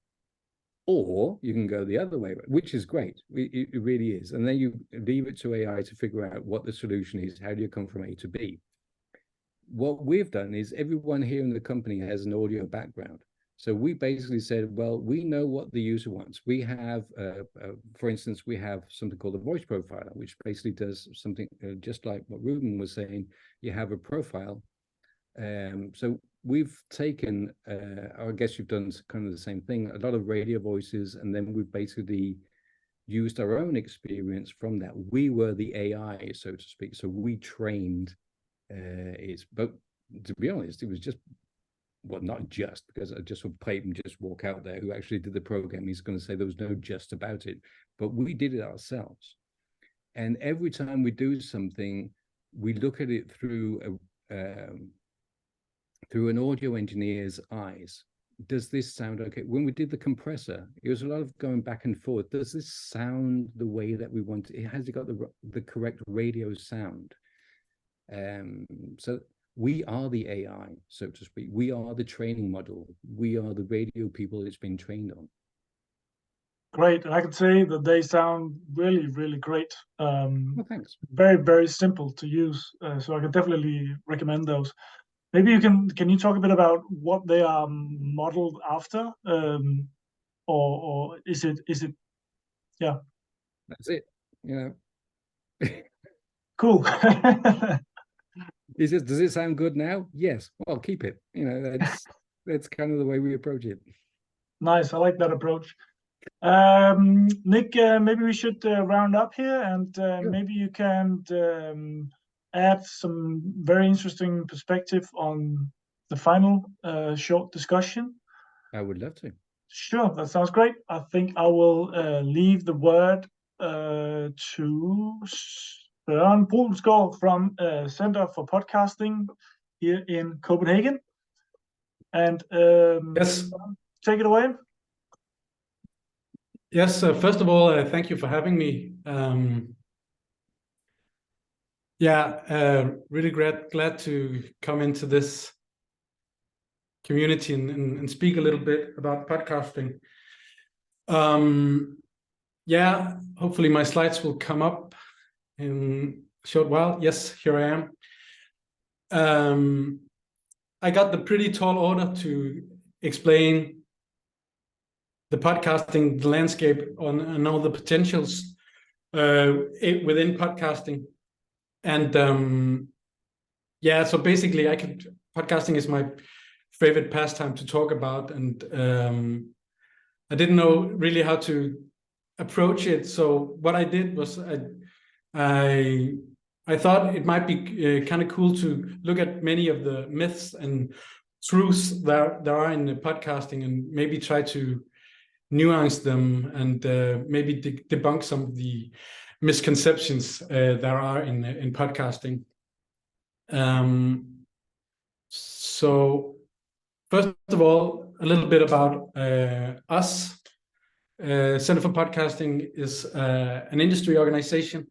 or you can go the other way, which is great. It really is. And then you leave it to AI to figure out what the solution is. How do you come from A to B? What we've done is everyone here in the company has an audio background. So we basically said, well, we know what the user wants. We have, for instance, we have something called a voice profiler, which basically does something just like what Rubens was saying. You have a profile. So we've taken, I guess you've done kind of the same thing, a lot of radio voices, and then we've basically used our own experience from that. We were the AI, so to speak. So we trained it. But to be honest, it was just, well, not just, because I just would play and just walk out there. Who actually did the program, he's going to say there was no just about it. But we did it ourselves. And every time we do something, we look at it through an audio engineer's eyes. Does this sound okay? When we did the compressor, it was a lot of going back and forth. Does this sound the way that we want it? Has it got the correct radio sound? So we are the AI, so to speak. We are the training model. We are the radio people it's been trained on. Great. And I can say that they sound really, really great. Well, thanks. Very, very simple to use. So I can definitely recommend those. Maybe can you talk a bit about what they are modeled after, or is it yeah? That's it. Cool. Does it sound good now? Yes. Well, keep it. That's kind of the way we approach it. Nice. I like that approach. Nick, maybe we should round up here, and Sure. maybe you can add some very interesting perspective on the final short discussion. I would love to. Sure, that sounds great. I think I will leave the word to Søren Brulsgaard from Center for Podcasting here in Copenhagen. And Yes. take it away. Yes, first of all, thank you for having me. Really glad to come into this community and speak a little bit about podcasting. Hopefully my slides will come up in a short while. Yes, here I am. I got the pretty tall order to explain the podcasting, the landscape and all the potentials within podcasting. And so basically podcasting is my favorite pastime to talk about, and I didn't know really how to approach it. So what I did was I thought it might be kind of cool to look at many of the myths and truths that there are in the podcasting, and maybe try to nuance them, and maybe debunk some of the misconceptions there are in podcasting. So first of all, a little bit about us. Center for Podcasting is an industry organization.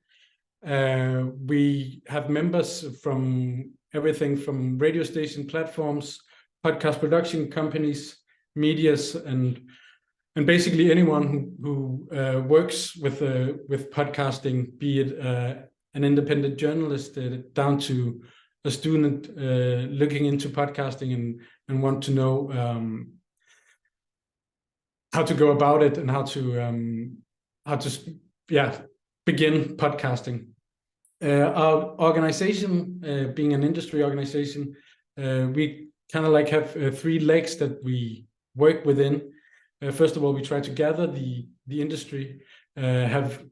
We have members from everything from radio station platforms, podcast production companies, medias, and basically anyone who works with podcasting, be it an independent journalist down to a student looking into podcasting and want to know how to go about it and how to begin podcasting. Our organization, being an industry organization, we kind of like have 3 legs that we work within. First of all, we try to gather the industry, have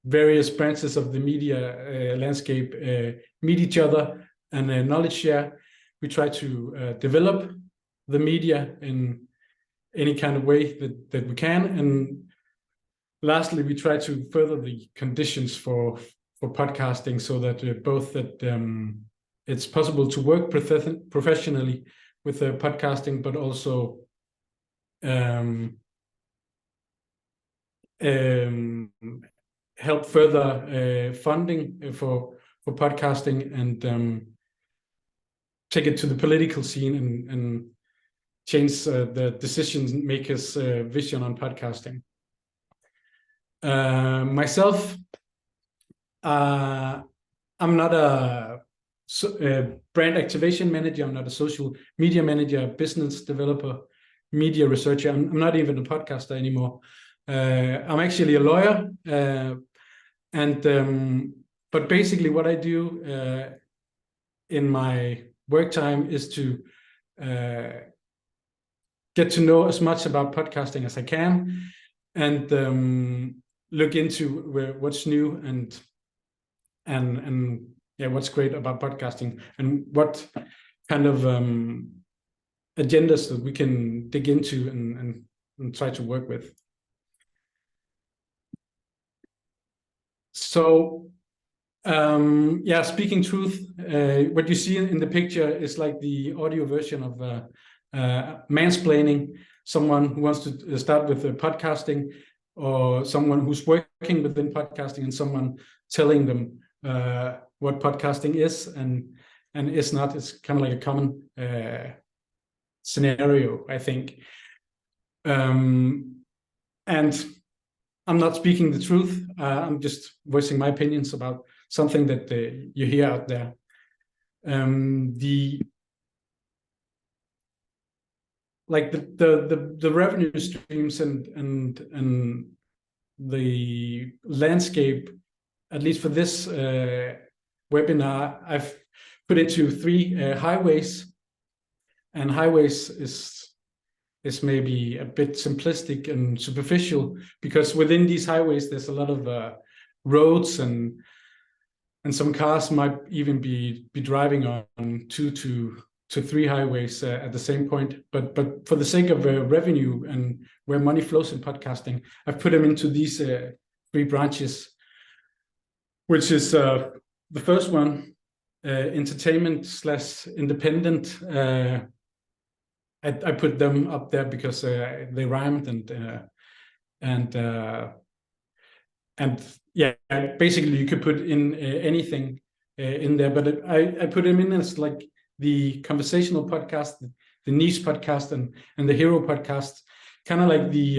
various branches of the media landscape meet each other and knowledge share. We try to develop the media in any kind of way that we can. And lastly, we try to further the conditions for podcasting, so that both that it's possible to work professionally with podcasting, but also help further funding for podcasting, and take it to the political scene and change the decision makers' vision on podcasting. Myself, I'm not a brand activation manager. I'm not a social media manager, business developer, media researcher. I'm not even a podcaster anymore. I'm actually a lawyer, but basically what I do in my work time is to get to know as much about podcasting as I can, and look into what's new and what's great about podcasting, and what kind of agendas that we can dig into and try to work with. So speaking truth, what you see in the picture is like the audio version of mansplaining, someone who wants to start with podcasting, or someone who's working within podcasting, and someone telling them what podcasting is and is not. It's kind of like a common scenario, I think. And I'm not speaking the truth. I'm just voicing my opinions about something that you hear out there. The like the revenue streams and the landscape, at least for this webinar, I've put into 3 highways, and highways is maybe a bit simplistic and superficial, because within these highways there's a lot of roads, and some cars might even be driving on 2 to 3 highways at the same point. But for the sake of revenue and where money flows in podcasting, I've put them into these 3 branches, which is the first one, entertainment/independent. I put them up there because they rhymed, and yeah, basically you could put in anything in there, but I put them in as like the conversational podcast, the niche podcast, and the hero podcast, kind of like the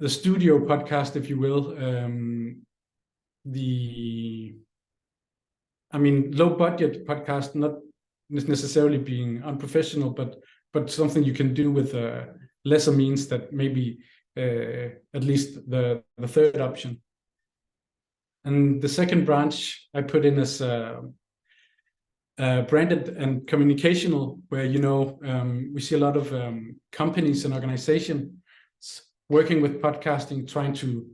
studio podcast, if you will. Low budget podcast, not necessarily being unprofessional, but something you can do with lesser means, that maybe at least the third option. And the second branch I put in as branded and communicational, where we see a lot of companies and organizations working with podcasting, trying to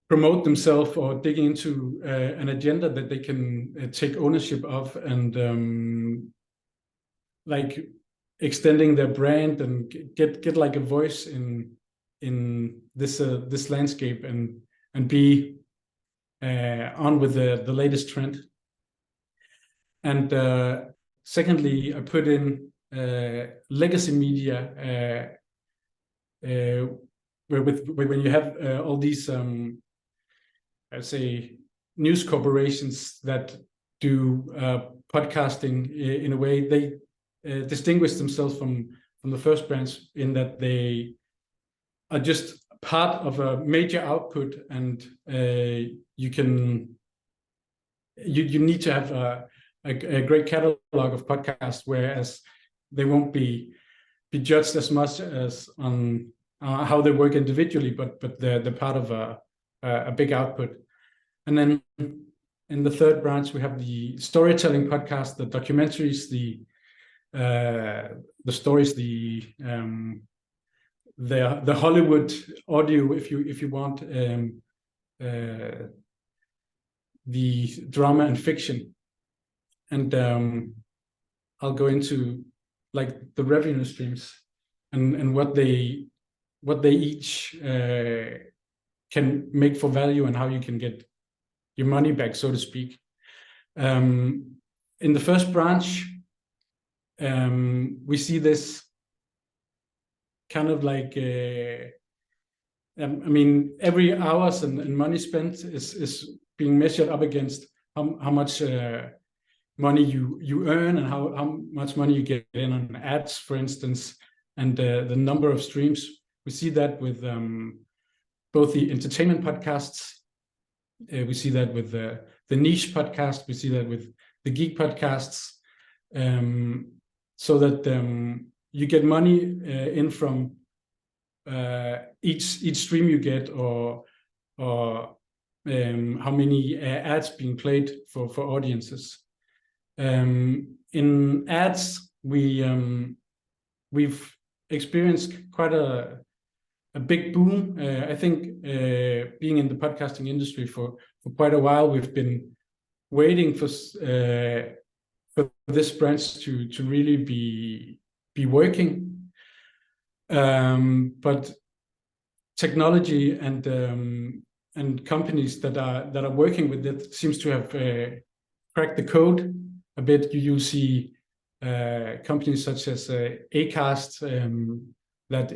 promote themselves or digging into an agenda that they can take ownership of, and like extending their brand and get like a voice in this landscape, and be on with the latest trend. And secondly, I put in legacy media, when you have all these I'd say news corporations that do podcasting in a way, they distinguish themselves from the first branch, in that they are just part of a major output, and you need to have a great catalog of podcasts, whereas they won't be judged as much as on how they work individually, but they're part of a big output. And then in the third branch, we have the storytelling podcast, the documentaries, the stories, the Hollywood audio, if you want, the drama and fiction. And I'll go into like the revenue streams and what they each can make for value, and how you can get your money back, so to speak. In the first branch, we see this kind of like every hours and money spent is being measured up against how much money you earn, and how much money you get in on ads, for instance, and the number of streams. We see that with both the entertainment podcasts, we see that with the niche podcast, we see that with the geek podcasts, so that you get money in from each stream you get, or how many ads being played for audiences. In ads, we've experienced quite a big boom. I think being in the podcasting industry for quite a while, we've been waiting for this branch to really be working. But technology and companies that are working with it seems to have cracked the code a bit. You'll see companies such as Acast that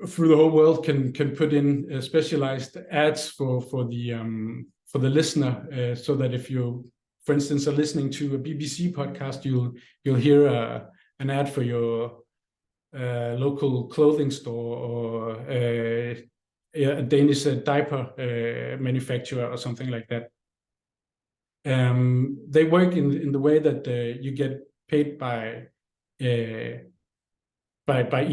through the whole world can put in specialized ads for the listener, so that if you, for instance, are listening to a BBC podcast, you'll hear an ad for your local clothing store, or a Danish diaper manufacturer, or something like that. They work in the way that you get paid by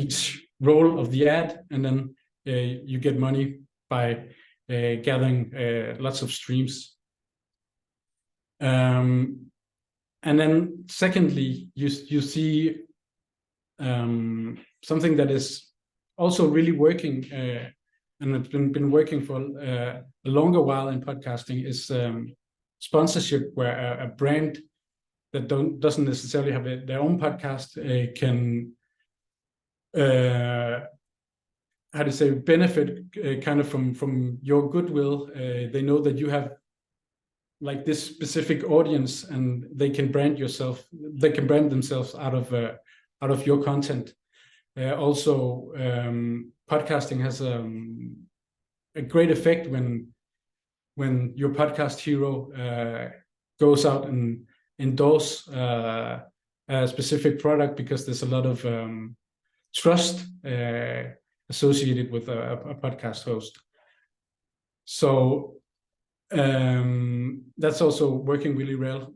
each roll of the ad, and then you get money by gathering lots of streams. And then secondly, you see something that is also really working, and it's been working for a longer while in podcasting, is sponsorship, where a brand that doesn't necessarily have their own podcast can how to say, benefit kind of from your goodwill. They know that you have like this specific audience, and they can brand themselves out of your content. Also, podcasting has a great effect when your podcast hero goes out and endorse a specific product, because there's a lot of trust associated with a podcast host. So that's also working really well.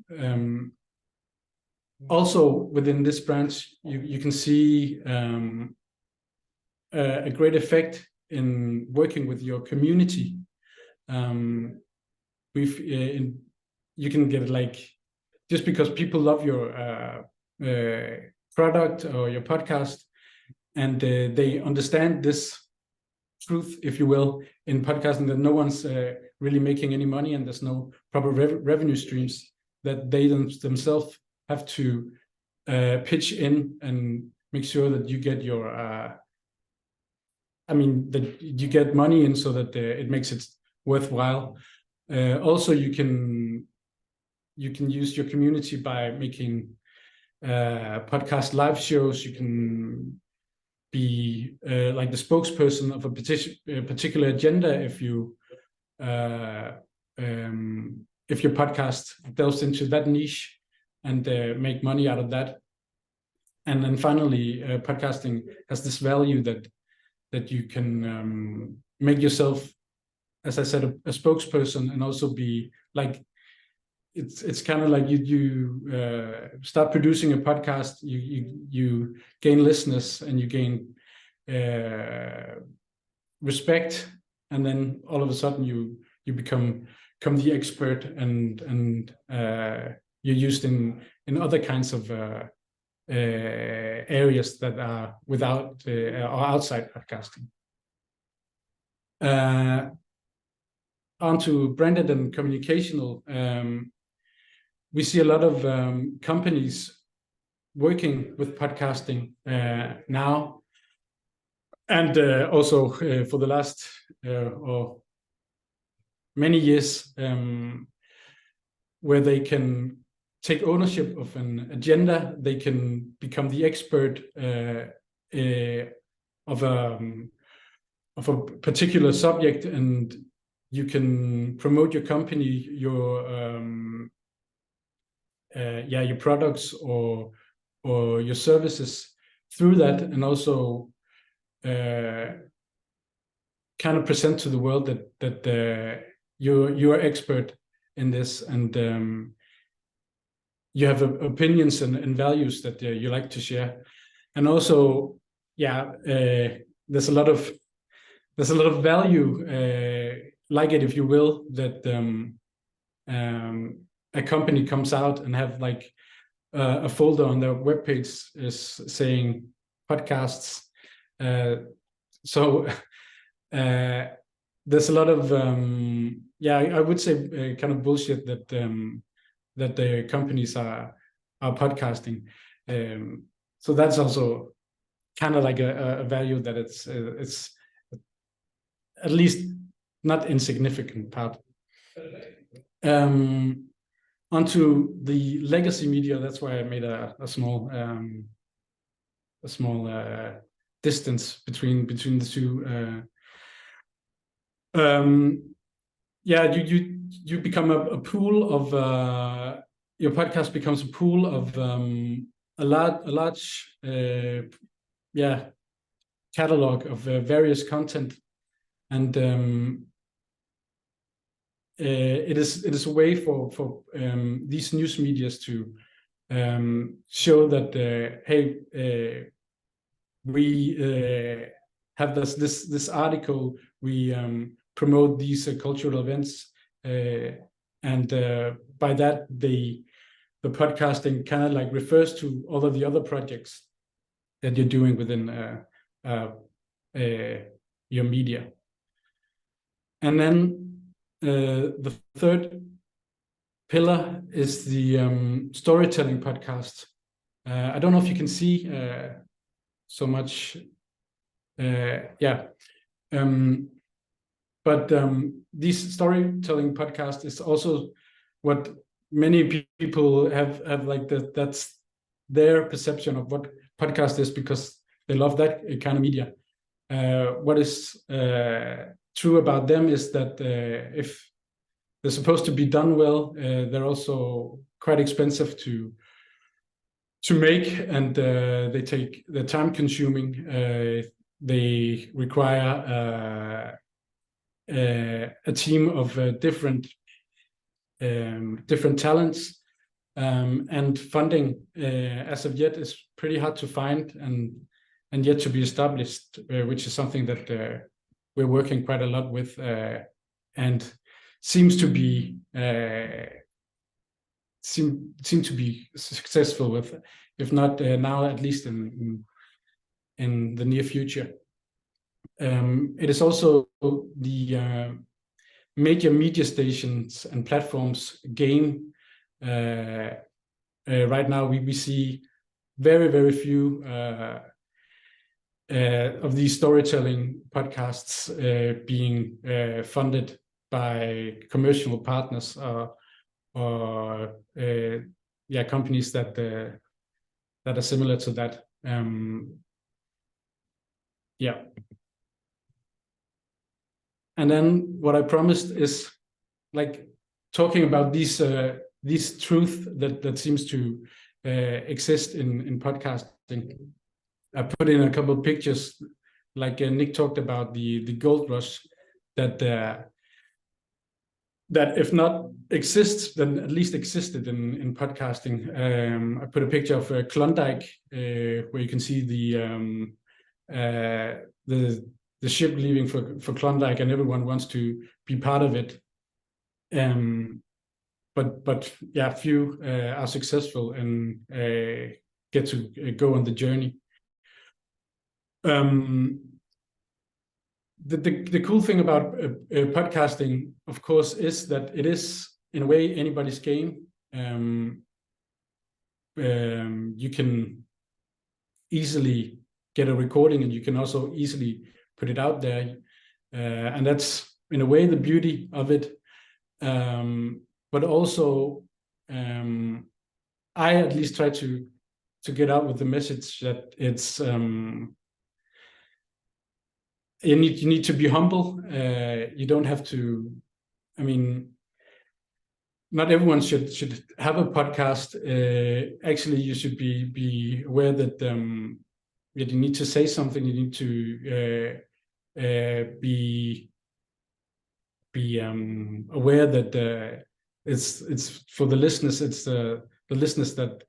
Also within this branch, you can see a great effect in working with your community. You can get, like, just because people love your product or your podcast, and they understand this truth, if you will, in podcasting, that no one's really making any money, and there's no proper revenue streams, that they themselves have to pitch in and make sure that you get your that you get money in, so that it makes it worthwhile. Also, you can use your community by making podcast live shows. You can be like the spokesperson of a particular agenda if your podcast delves into that niche, and make money out of that. And then finally, podcasting has this value that you can make yourself, as I said, a spokesperson, and also be like, it's kind of like you start producing a podcast, you gain listeners, and you gain respect, and then all of a sudden you become the expert, and you're used in other kinds of areas that are without or outside podcasting. Onto branded and communicational, we see a lot of companies working with podcasting now, and also for the last or many years, where they can take ownership of an agenda. They can become the expert of a particular subject, and you can promote your company, your products or your services through that, and also kind of present to the world that you're expert in this, and you have opinions and values that you like to share. And also, there's a lot of value, like it, if you will, that a company comes out and have like a folder on their webpage is saying podcasts. So there's a lot of I would say kind of bullshit that the companies are podcasting. So that's also kind of like a value that it's at least not insignificant part. Onto the legacy media, that's why I made a small distance between the two. You become a pool of your podcast becomes a pool of a large catalog of various content, and it is a way for these news medias to show that hey, we have this article, we promote these cultural events, and by that the podcasting kind of like refers to all of the other projects that you're doing within your media. And then the third pillar is the storytelling podcast. I don't know if you can see so much. But this storytelling podcast is also what many people have like that's their perception of what podcast is, because they love that kind of media. What is true about them is that if they're supposed to be done well, they're also quite expensive to make, and they're time consuming. They require a team of different talents, and funding as of yet is pretty hard to find and yet to be established, which is something that we're working quite a lot with, and seems to be seem to be successful with, if not now, at least in the near future. It is also the major media stations and platforms gain. Right now we see very few of these storytelling podcasts being funded by commercial partners or companies that are similar to that. And then what I promised is like talking about these truth that seems to exist in podcasting. I put in a couple of pictures, like Nick talked about the gold rush that if not exists, then at least existed in podcasting. I put a picture of Klondike, where you can see the ship leaving for Klondike, and everyone wants to be part of it. But yeah, few are successful and get to go on the journey. The cool thing about podcasting, of course, is that it is in a way anybody's game. You can easily get a recording, and you can also easily put it out there, and that's in a way the beauty of it. But also, I at least try to get out with the message that it's you need to be humble. You don't have to. I mean, not everyone should have a podcast. Actually, you should be aware that you need to say something. You need to be aware that it's for the listeners. It's the listeners that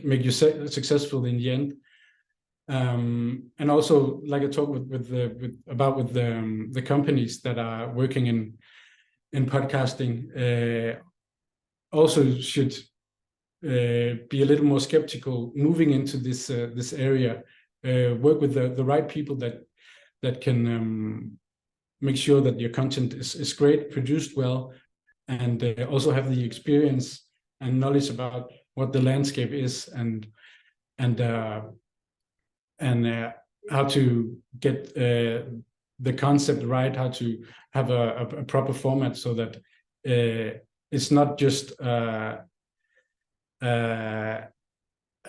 make you successful in the end. And also, like I talked with the companies that are working in podcasting, also should be a little more skeptical moving into this area. Work with the right people that can make sure that your content is great, produced well, and also have the experience and knowledge about what the landscape is and how to get the concept right, how to have a proper format, so that it's not just a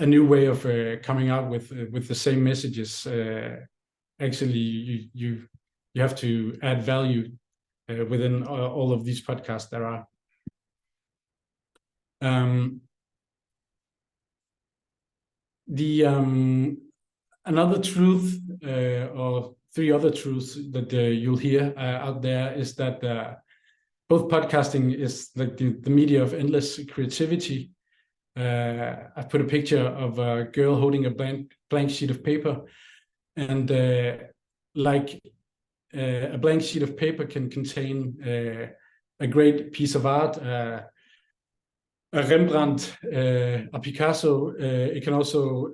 new way of coming out with the same messages. Actually, you have to add value within all of these podcasts there are. Another truth, or three other truths that you'll hear out there, is that both podcasting is like the media of endless creativity, I put a picture of a girl holding a blank sheet of paper, and like a blank sheet of paper can contain a great piece of art, a Rembrandt, a Picasso. It can also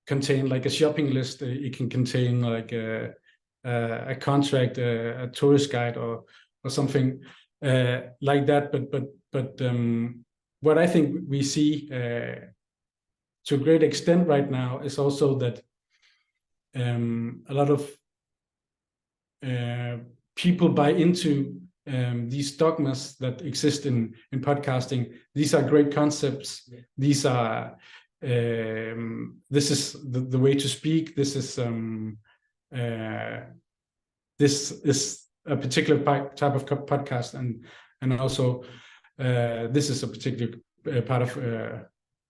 contain like a shopping list. It can contain like a contract, a tourist guide, or something like that. But what I think we see to a great extent right now is also that a lot of people buy into these dogmas that exist in podcasting. These are great concepts. These are this is the way to speak. This is a particular type of podcast, and also this is a particular part of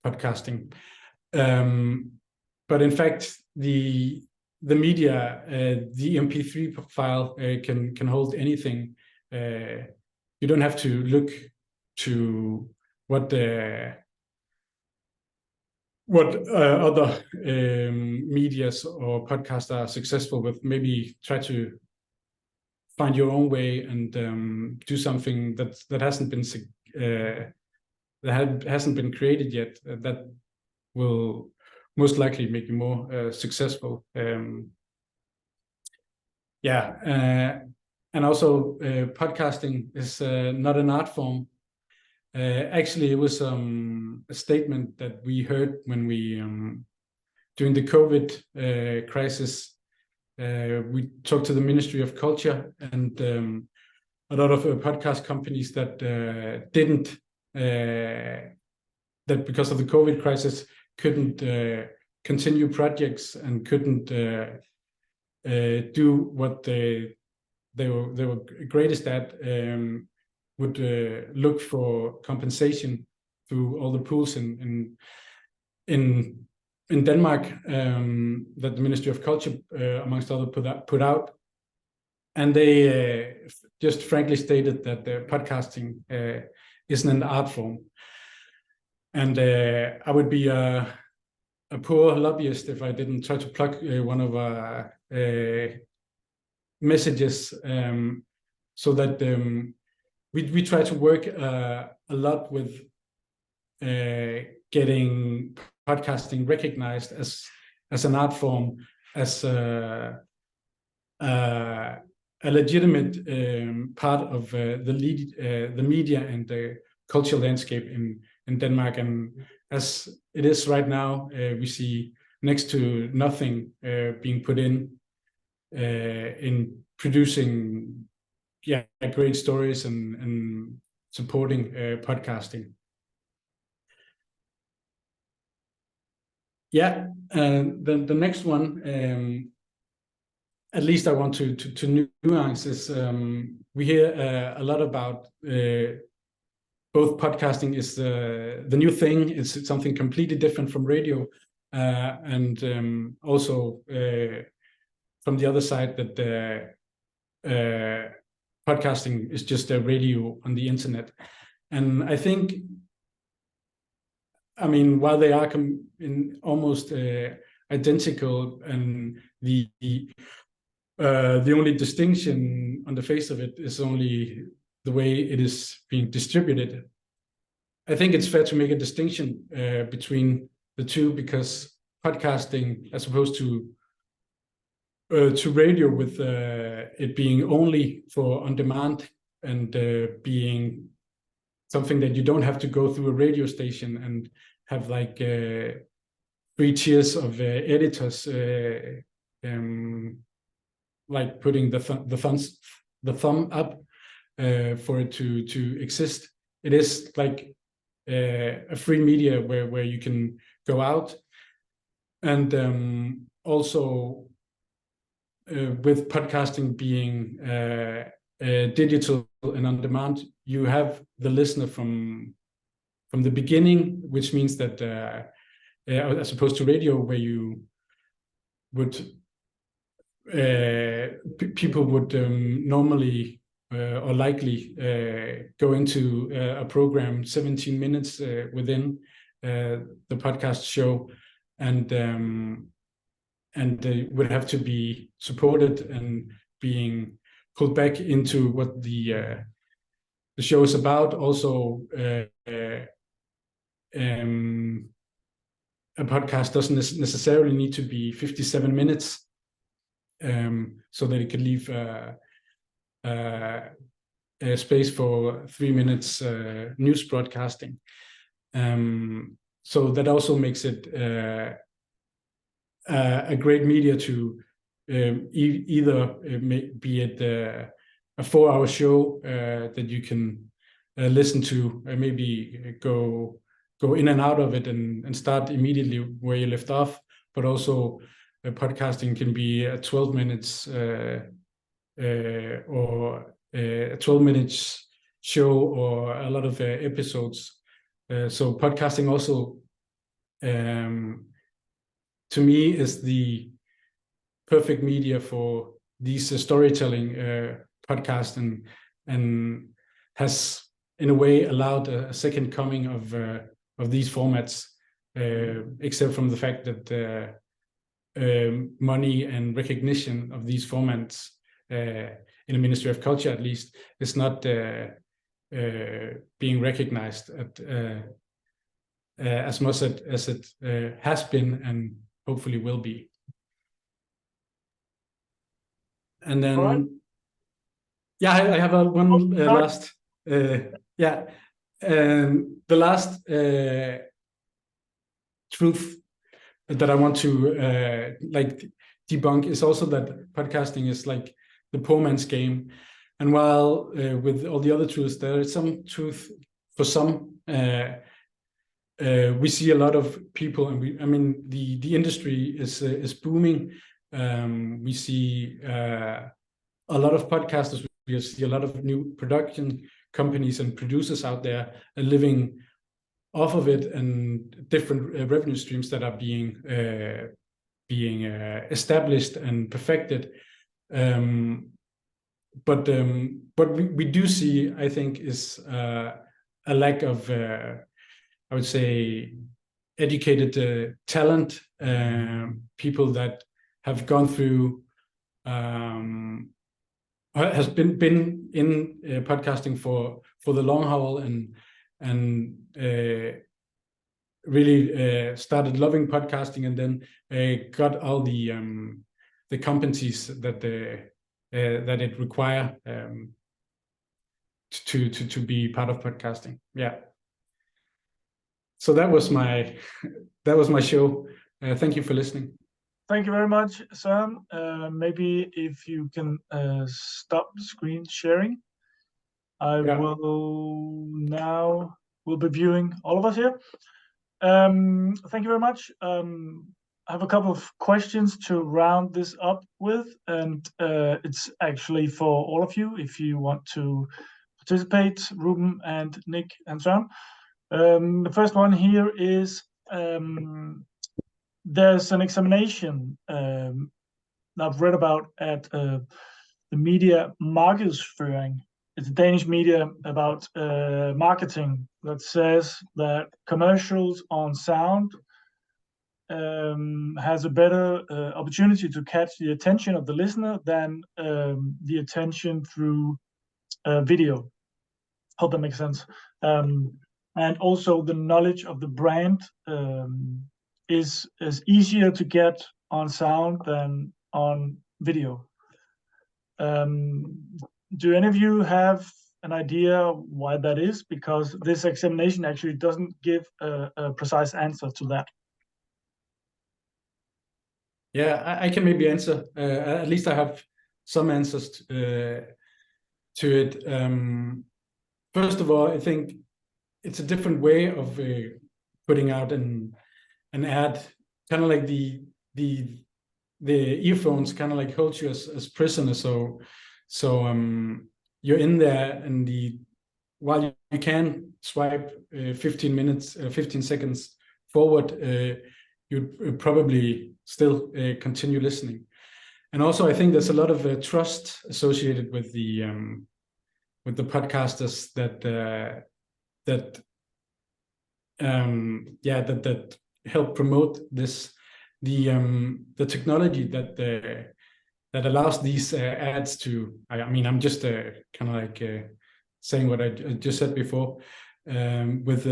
podcasting. But in fact, the media, the MP3 file can hold anything. You don't have to look to what other medias or podcasts are successful with. Maybe try to find your own way and do something that hasn't been hasn't been created yet. That will most likely make you more successful. And also podcasting is not an art form. Actually, it was a statement that we heard when we during the COVID crisis. We talked to the Ministry of Culture, and a lot of podcast companies that didn't that because of the COVID crisis couldn't continue projects and couldn't do what they were greatest at, would look for compensation through all the pools in Denmark that the Ministry of Culture, amongst others, put out, and they just frankly stated that the podcasting isn't an art form. And I would be a poor lobbyist if I didn't try to plug one of our messages, so that we try to work a lot with getting podcasting recognized as an art form, as a legitimate part of the media and the cultural landscape in Denmark. And as it is right now, we see next to nothing being put in producing great stories and supporting podcasting. The next one, at least I want to nuance, is we hear a lot about both podcasting is the new thing. It's something completely different from radio, and also from the other side that podcasting is just a radio on the internet. And I think, I mean, while they are in almost identical, and the only distinction on the face of it is only the way it is being distributed, I think it's fair to make a distinction between the two, because podcasting, as opposed to radio, with it being only for on demand and being something that you don't have to go through a radio station and have like 3 tiers of editors, like putting the thumb up for it to exist. It is like a free media where you can go out, and also with podcasting being digital and on demand, you have the listener from the beginning, which means that as opposed to radio, where you would people would normally or likely go into a program 17 minutes within the podcast show, and would have to be supported and being pulled back into what the show is about. Also, a podcast doesn't necessarily need to be 57 minutes, so that it could leave a space for 3 minutes news broadcasting. So that also makes it a great media to either be it a 4-hour show that you can listen to, maybe go in and out of it and start immediately where you left off, but also podcasting can be a 12 minutes or a 12 minutes show, or a lot of episodes. So podcasting also, to me, is the perfect media for these storytelling podcasts, and has in a way allowed a second coming of these formats, except from the fact that money and recognition of these formats in the Ministry of Culture, at least, is not being recognized as much as it has been and hopefully will be. And then, All right. yeah, I have one last, the last truth that I want to debunk is also that podcasting is like the poor man's game. And while with all the other truths, there is some truth for some. We see a lot of people, and the industry is booming. We see a lot of podcasters. We see a lot of new production companies and producers out there living off of it, and different revenue streams that are being established and perfected. But we do see, I think, is a lack of, I would say, educated talent, people that have gone through, has been in podcasting for the long haul, and really started loving podcasting, and then got all the competencies that it require to be part of podcasting. Yeah. So that was my show. Thank you for listening. Thank you very much, Sam. Maybe if you can stop screen sharing. We'll be viewing all of us here. Thank you very much. I have a couple of questions to round this up with, and it's actually for all of you if you want to participate, Ruben and Nick and Sam. The first one here is, there's an examination I've read about at the media markedsføring. It's a Danish media about marketing that says that commercials on sound has a better opportunity to catch the attention of the listener than the attention through video. Hope that makes sense. And also the knowledge of the brand is easier to get on sound than on video. Do any of you have an idea why that is? Because this examination actually doesn't give a precise answer to that. Yeah, I can maybe answer. At least I have some answers to it. First of all, I think it's a different way of putting out an ad. Kind of like the earphones kind of like hold you as prisoners. So you're in there, and while you can swipe 15 seconds forward, you'd probably still continue listening. And also, I think there's a lot of trust associated with the the podcasters that help promote this, the technology that allows these ads to. I mean, I'm just kind of like saying what I just said before, with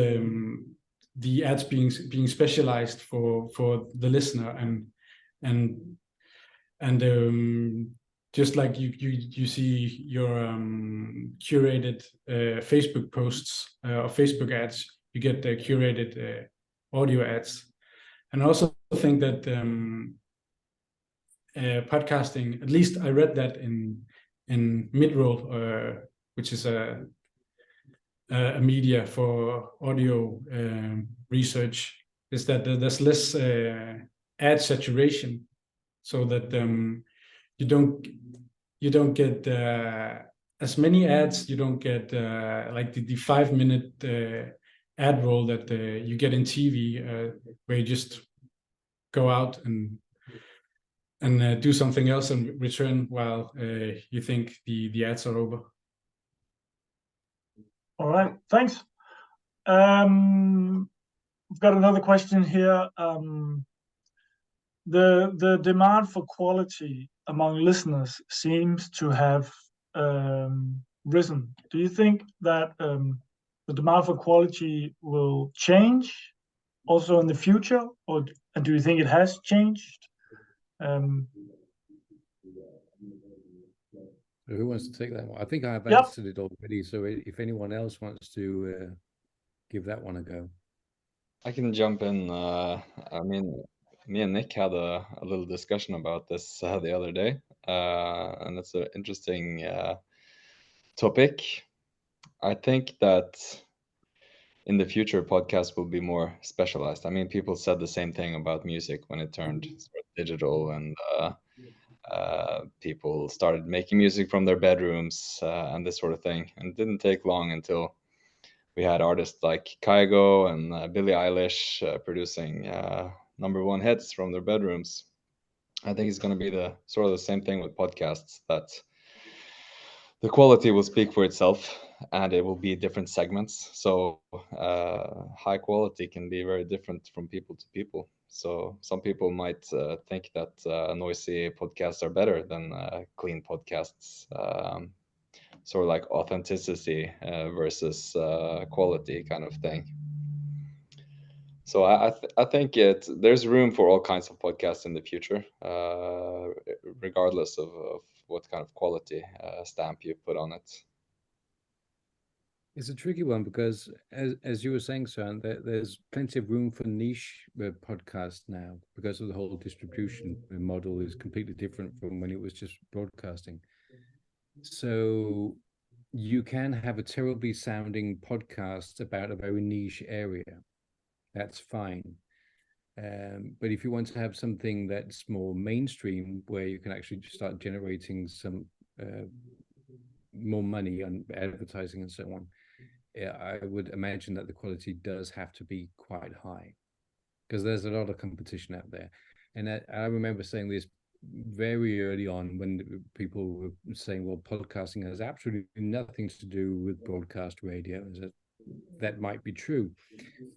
the ads being specialized for the listener, and just like you see your curated Facebook posts or Facebook ads, you get the curated audio ads. And I also think that podcasting, at least I read that in Midroll, which is a media for audio research, is that there's less ad saturation, so that you don't get as many ads. You don't get like the 5-minute ad roll that you get in TV, where you just go out and do something else and return while you think the ads are over. All right, thanks. We've got another question here. The demand for quality among listeners seems to have risen. Do you think that the demand for quality will change also in the future, and do you think it has changed? Who wants to take that one? I think I've answered it already. So if anyone else wants to give that one a go. I can jump in. I mean, me and Nick had a little discussion about this the other day, and it's an interesting topic. I think that in the future, podcasts will be more specialized. I mean, people said the same thing about music when it turned sort of digital, and people started making music from their bedrooms and this sort of thing. And it didn't take long until we had artists like Kygo and Billie Eilish producing #1 hits from their bedrooms. I think it's going to be the sort of the same thing with podcasts, that the quality will speak for itself, and it will be different segments. So high quality can be very different from people to people. So some people might think that noisy podcasts are better than clean podcasts. Sort of like authenticity versus quality kind of thing. So I think there's room for all kinds of podcasts in the future, regardless of what kind of quality stamp you put on it. It's a tricky one because, as you were saying, Søren, there's plenty of room for niche podcasts now because of the whole distribution model is completely different from when it was just broadcasting. So you can have a terribly sounding podcast about a very niche area. That's fine. But if you want to have something that's more mainstream, where you can actually start generating some more money on advertising and so on, I would imagine that the quality does have to be quite high, because there's a lot of competition out there. And I remember saying this very early on when people were saying, well, podcasting has absolutely nothing to do with broadcast radio. That might be true,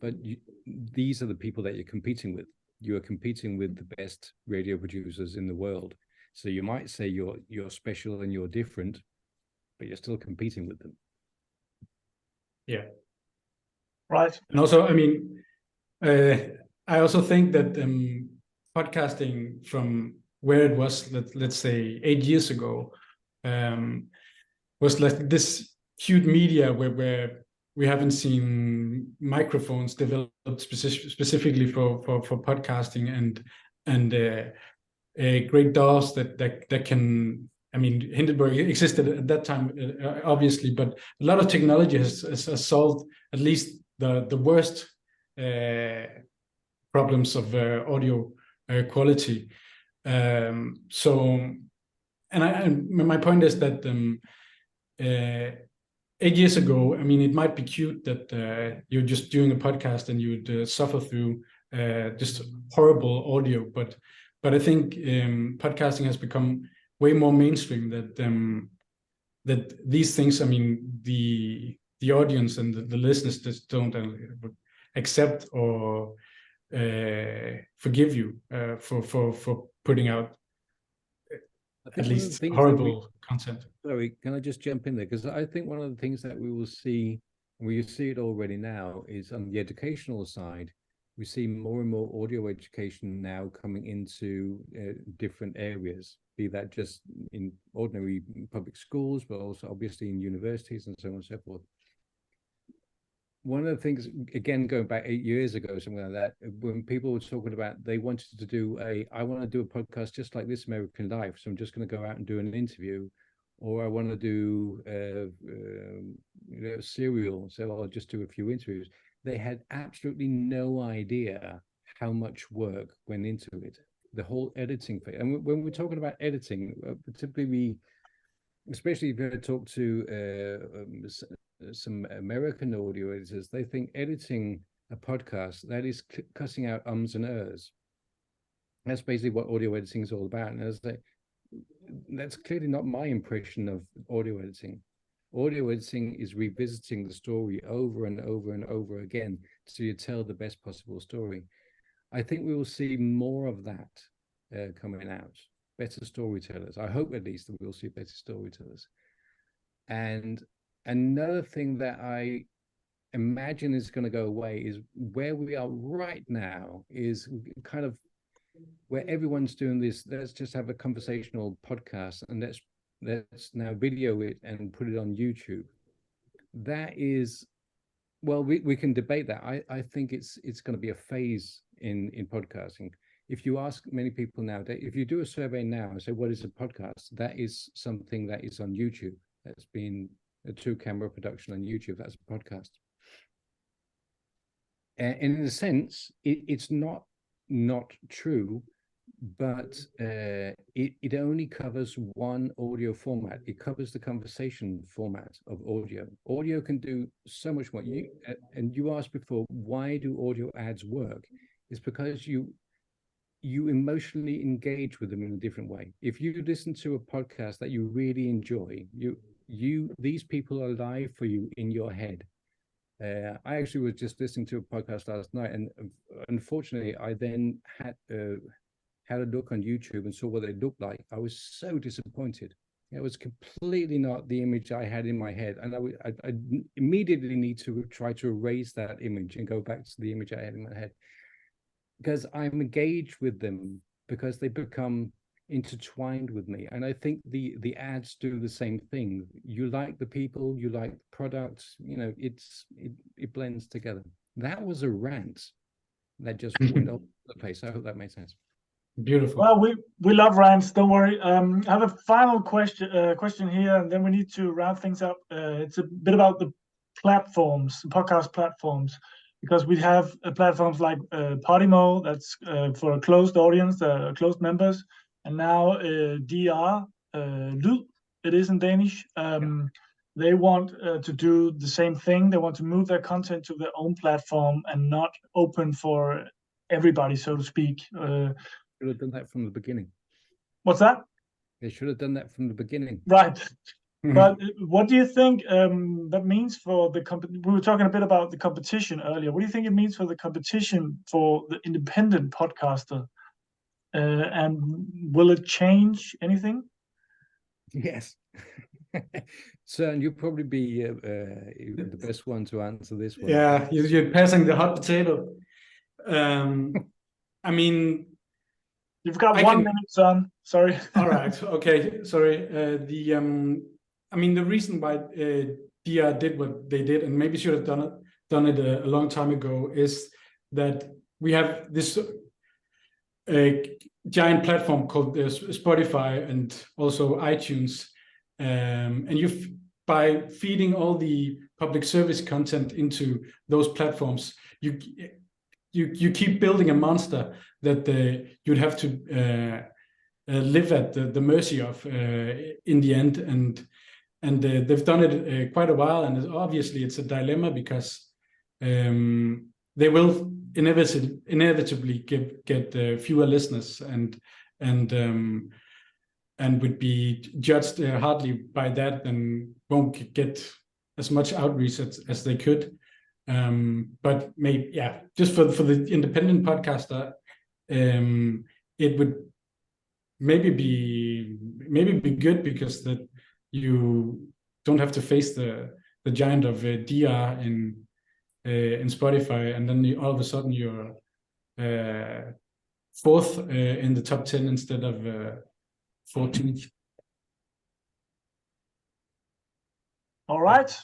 but these are the people that you're competing with. You are competing with the best radio producers in the world. So you might say you're special and you're different, but you're still competing with them. Yeah. Right. And also, I mean, I also think that podcasting from where it was, let's say 8 years ago, was like this huge media where we haven't seen microphones developed specifically for podcasting, and great DAWs that can. I mean, Hindenburg existed at that time, obviously, but a lot of technology has solved at least the worst problems of audio quality. So, and my point is that 8 years ago, I mean, it might be cute that you're just doing a podcast and you'd suffer through just horrible audio, but I think podcasting has become way more mainstream. That that these things, I mean, the audience and the listeners just don't accept or forgive you for putting out at least horrible content. Sorry, can I just jump in there? Because I think one of the things that we will see, and we see it already now, is on the educational side, we see more and more audio education now coming into different areas, be that just in ordinary public schools, but also obviously in universities and so on and so forth. One of the things, again, going back 8 years ago, something like that, when people were talking about they wanted to do I want to do a podcast just like This American Life, so I'm just going to go out and do an interview, or I want to do serial, so I'll just do a few interviews. They had absolutely no idea how much work went into it, the whole editing phase. And when we're talking about editing, typically especially if you talk to some American audio editors, they think editing a podcast, that is cutting out ums and ers. That's basically what audio editing is all about. And that's clearly not my impression of audio editing. Audio editing is revisiting the story over and over and over again so you tell the best possible story. I think we will see more of that coming out. Better storytellers. I hope at least that we'll see better storytellers. And another thing that I imagine is going to go away is where we are right now is kind of where everyone's doing this. Let's just have a conversational podcast and let's now video it and put it on YouTube. That is, well, we can debate that. I think it's going to be a phase in podcasting. If you ask many people nowadays, if you do a survey now and say, what is a podcast? That is something that is on YouTube. That's been a 2-camera production on YouTube. That's a podcast. And in a sense, it's not true, but it only covers one audio format. It covers the conversation format of audio. Audio can do so much more. And you asked before, why do audio ads work? It's because you emotionally engage with them in a different way. If you listen to a podcast that you really enjoy, these people are live for you in your head. I actually was just listening to a podcast last night, and unfortunately, I then had a look on YouTube and saw what they looked like. I was so disappointed. It was completely not the image I had in my head, and I immediately need to try to erase that image and go back to the image I had in my head. Because I'm engaged with them, because they become intertwined with me. And I think the ads do the same thing. You like the people, you like the products, it blends together. That was a rant that just went all over the place. I hope that made sense. Beautiful. Well, we love rants. Don't worry. I have a final question here, and then we need to round things up. It's a bit about the platforms, podcast platforms, because we have platforms like Podimo, that's for a closed audience, closed members, and now DR, Lyd, it is in Danish. They want to do the same thing. They want to move their content to their own platform and not open for everybody, so to speak. Should have done that from the beginning. What's that? They should have done that from the beginning. Right. But what do you think that means for the we were talking a bit about the competition earlier. What do you think it means for the competition for the independent podcaster? And will it change anything? Yes. So, and you'll probably be the best one to answer this one. Yeah, you're passing the hot potato. I mean, you've got 1 minute, son. Sorry. All right. Okay. Sorry. I mean, the reason why DR did what they did, and maybe should have done it a long time ago, is that we have this giant platform called Spotify and also iTunes, and by feeding all the public service content into those platforms, you keep building a monster that you'd have to live at the mercy of in the end, and they've done it quite a while, and obviously it's a dilemma because they will inevitably get fewer listeners, and and would be judged hardly by that, and won't get as much outreach as they could. But maybe, yeah, just for the independent podcaster, it would maybe be good, because that you don't have to face the giant of DR in Spotify, and then all of a sudden you're fourth in the top 10 instead of 14th. All right.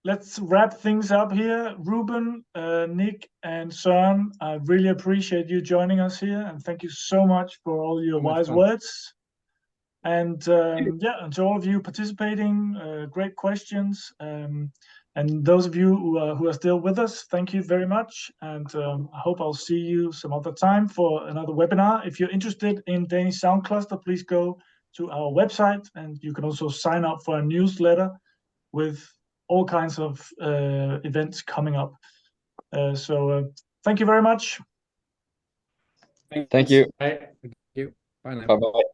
Let's wrap things up here. Ruben, Nick, and Søren, I really appreciate you joining us here, and thank you so much for all your wise words. And yeah, and to all of you participating, great questions. And those of you who are still with us, thank you very much. And I hope I'll see you some other time for another webinar. If you're interested in Danish Sound Cluster, please go to our website, and you can also sign up for a newsletter with all kinds of events coming up. So thank you very much. Thank you. Thank you. Bye now. Bye-bye.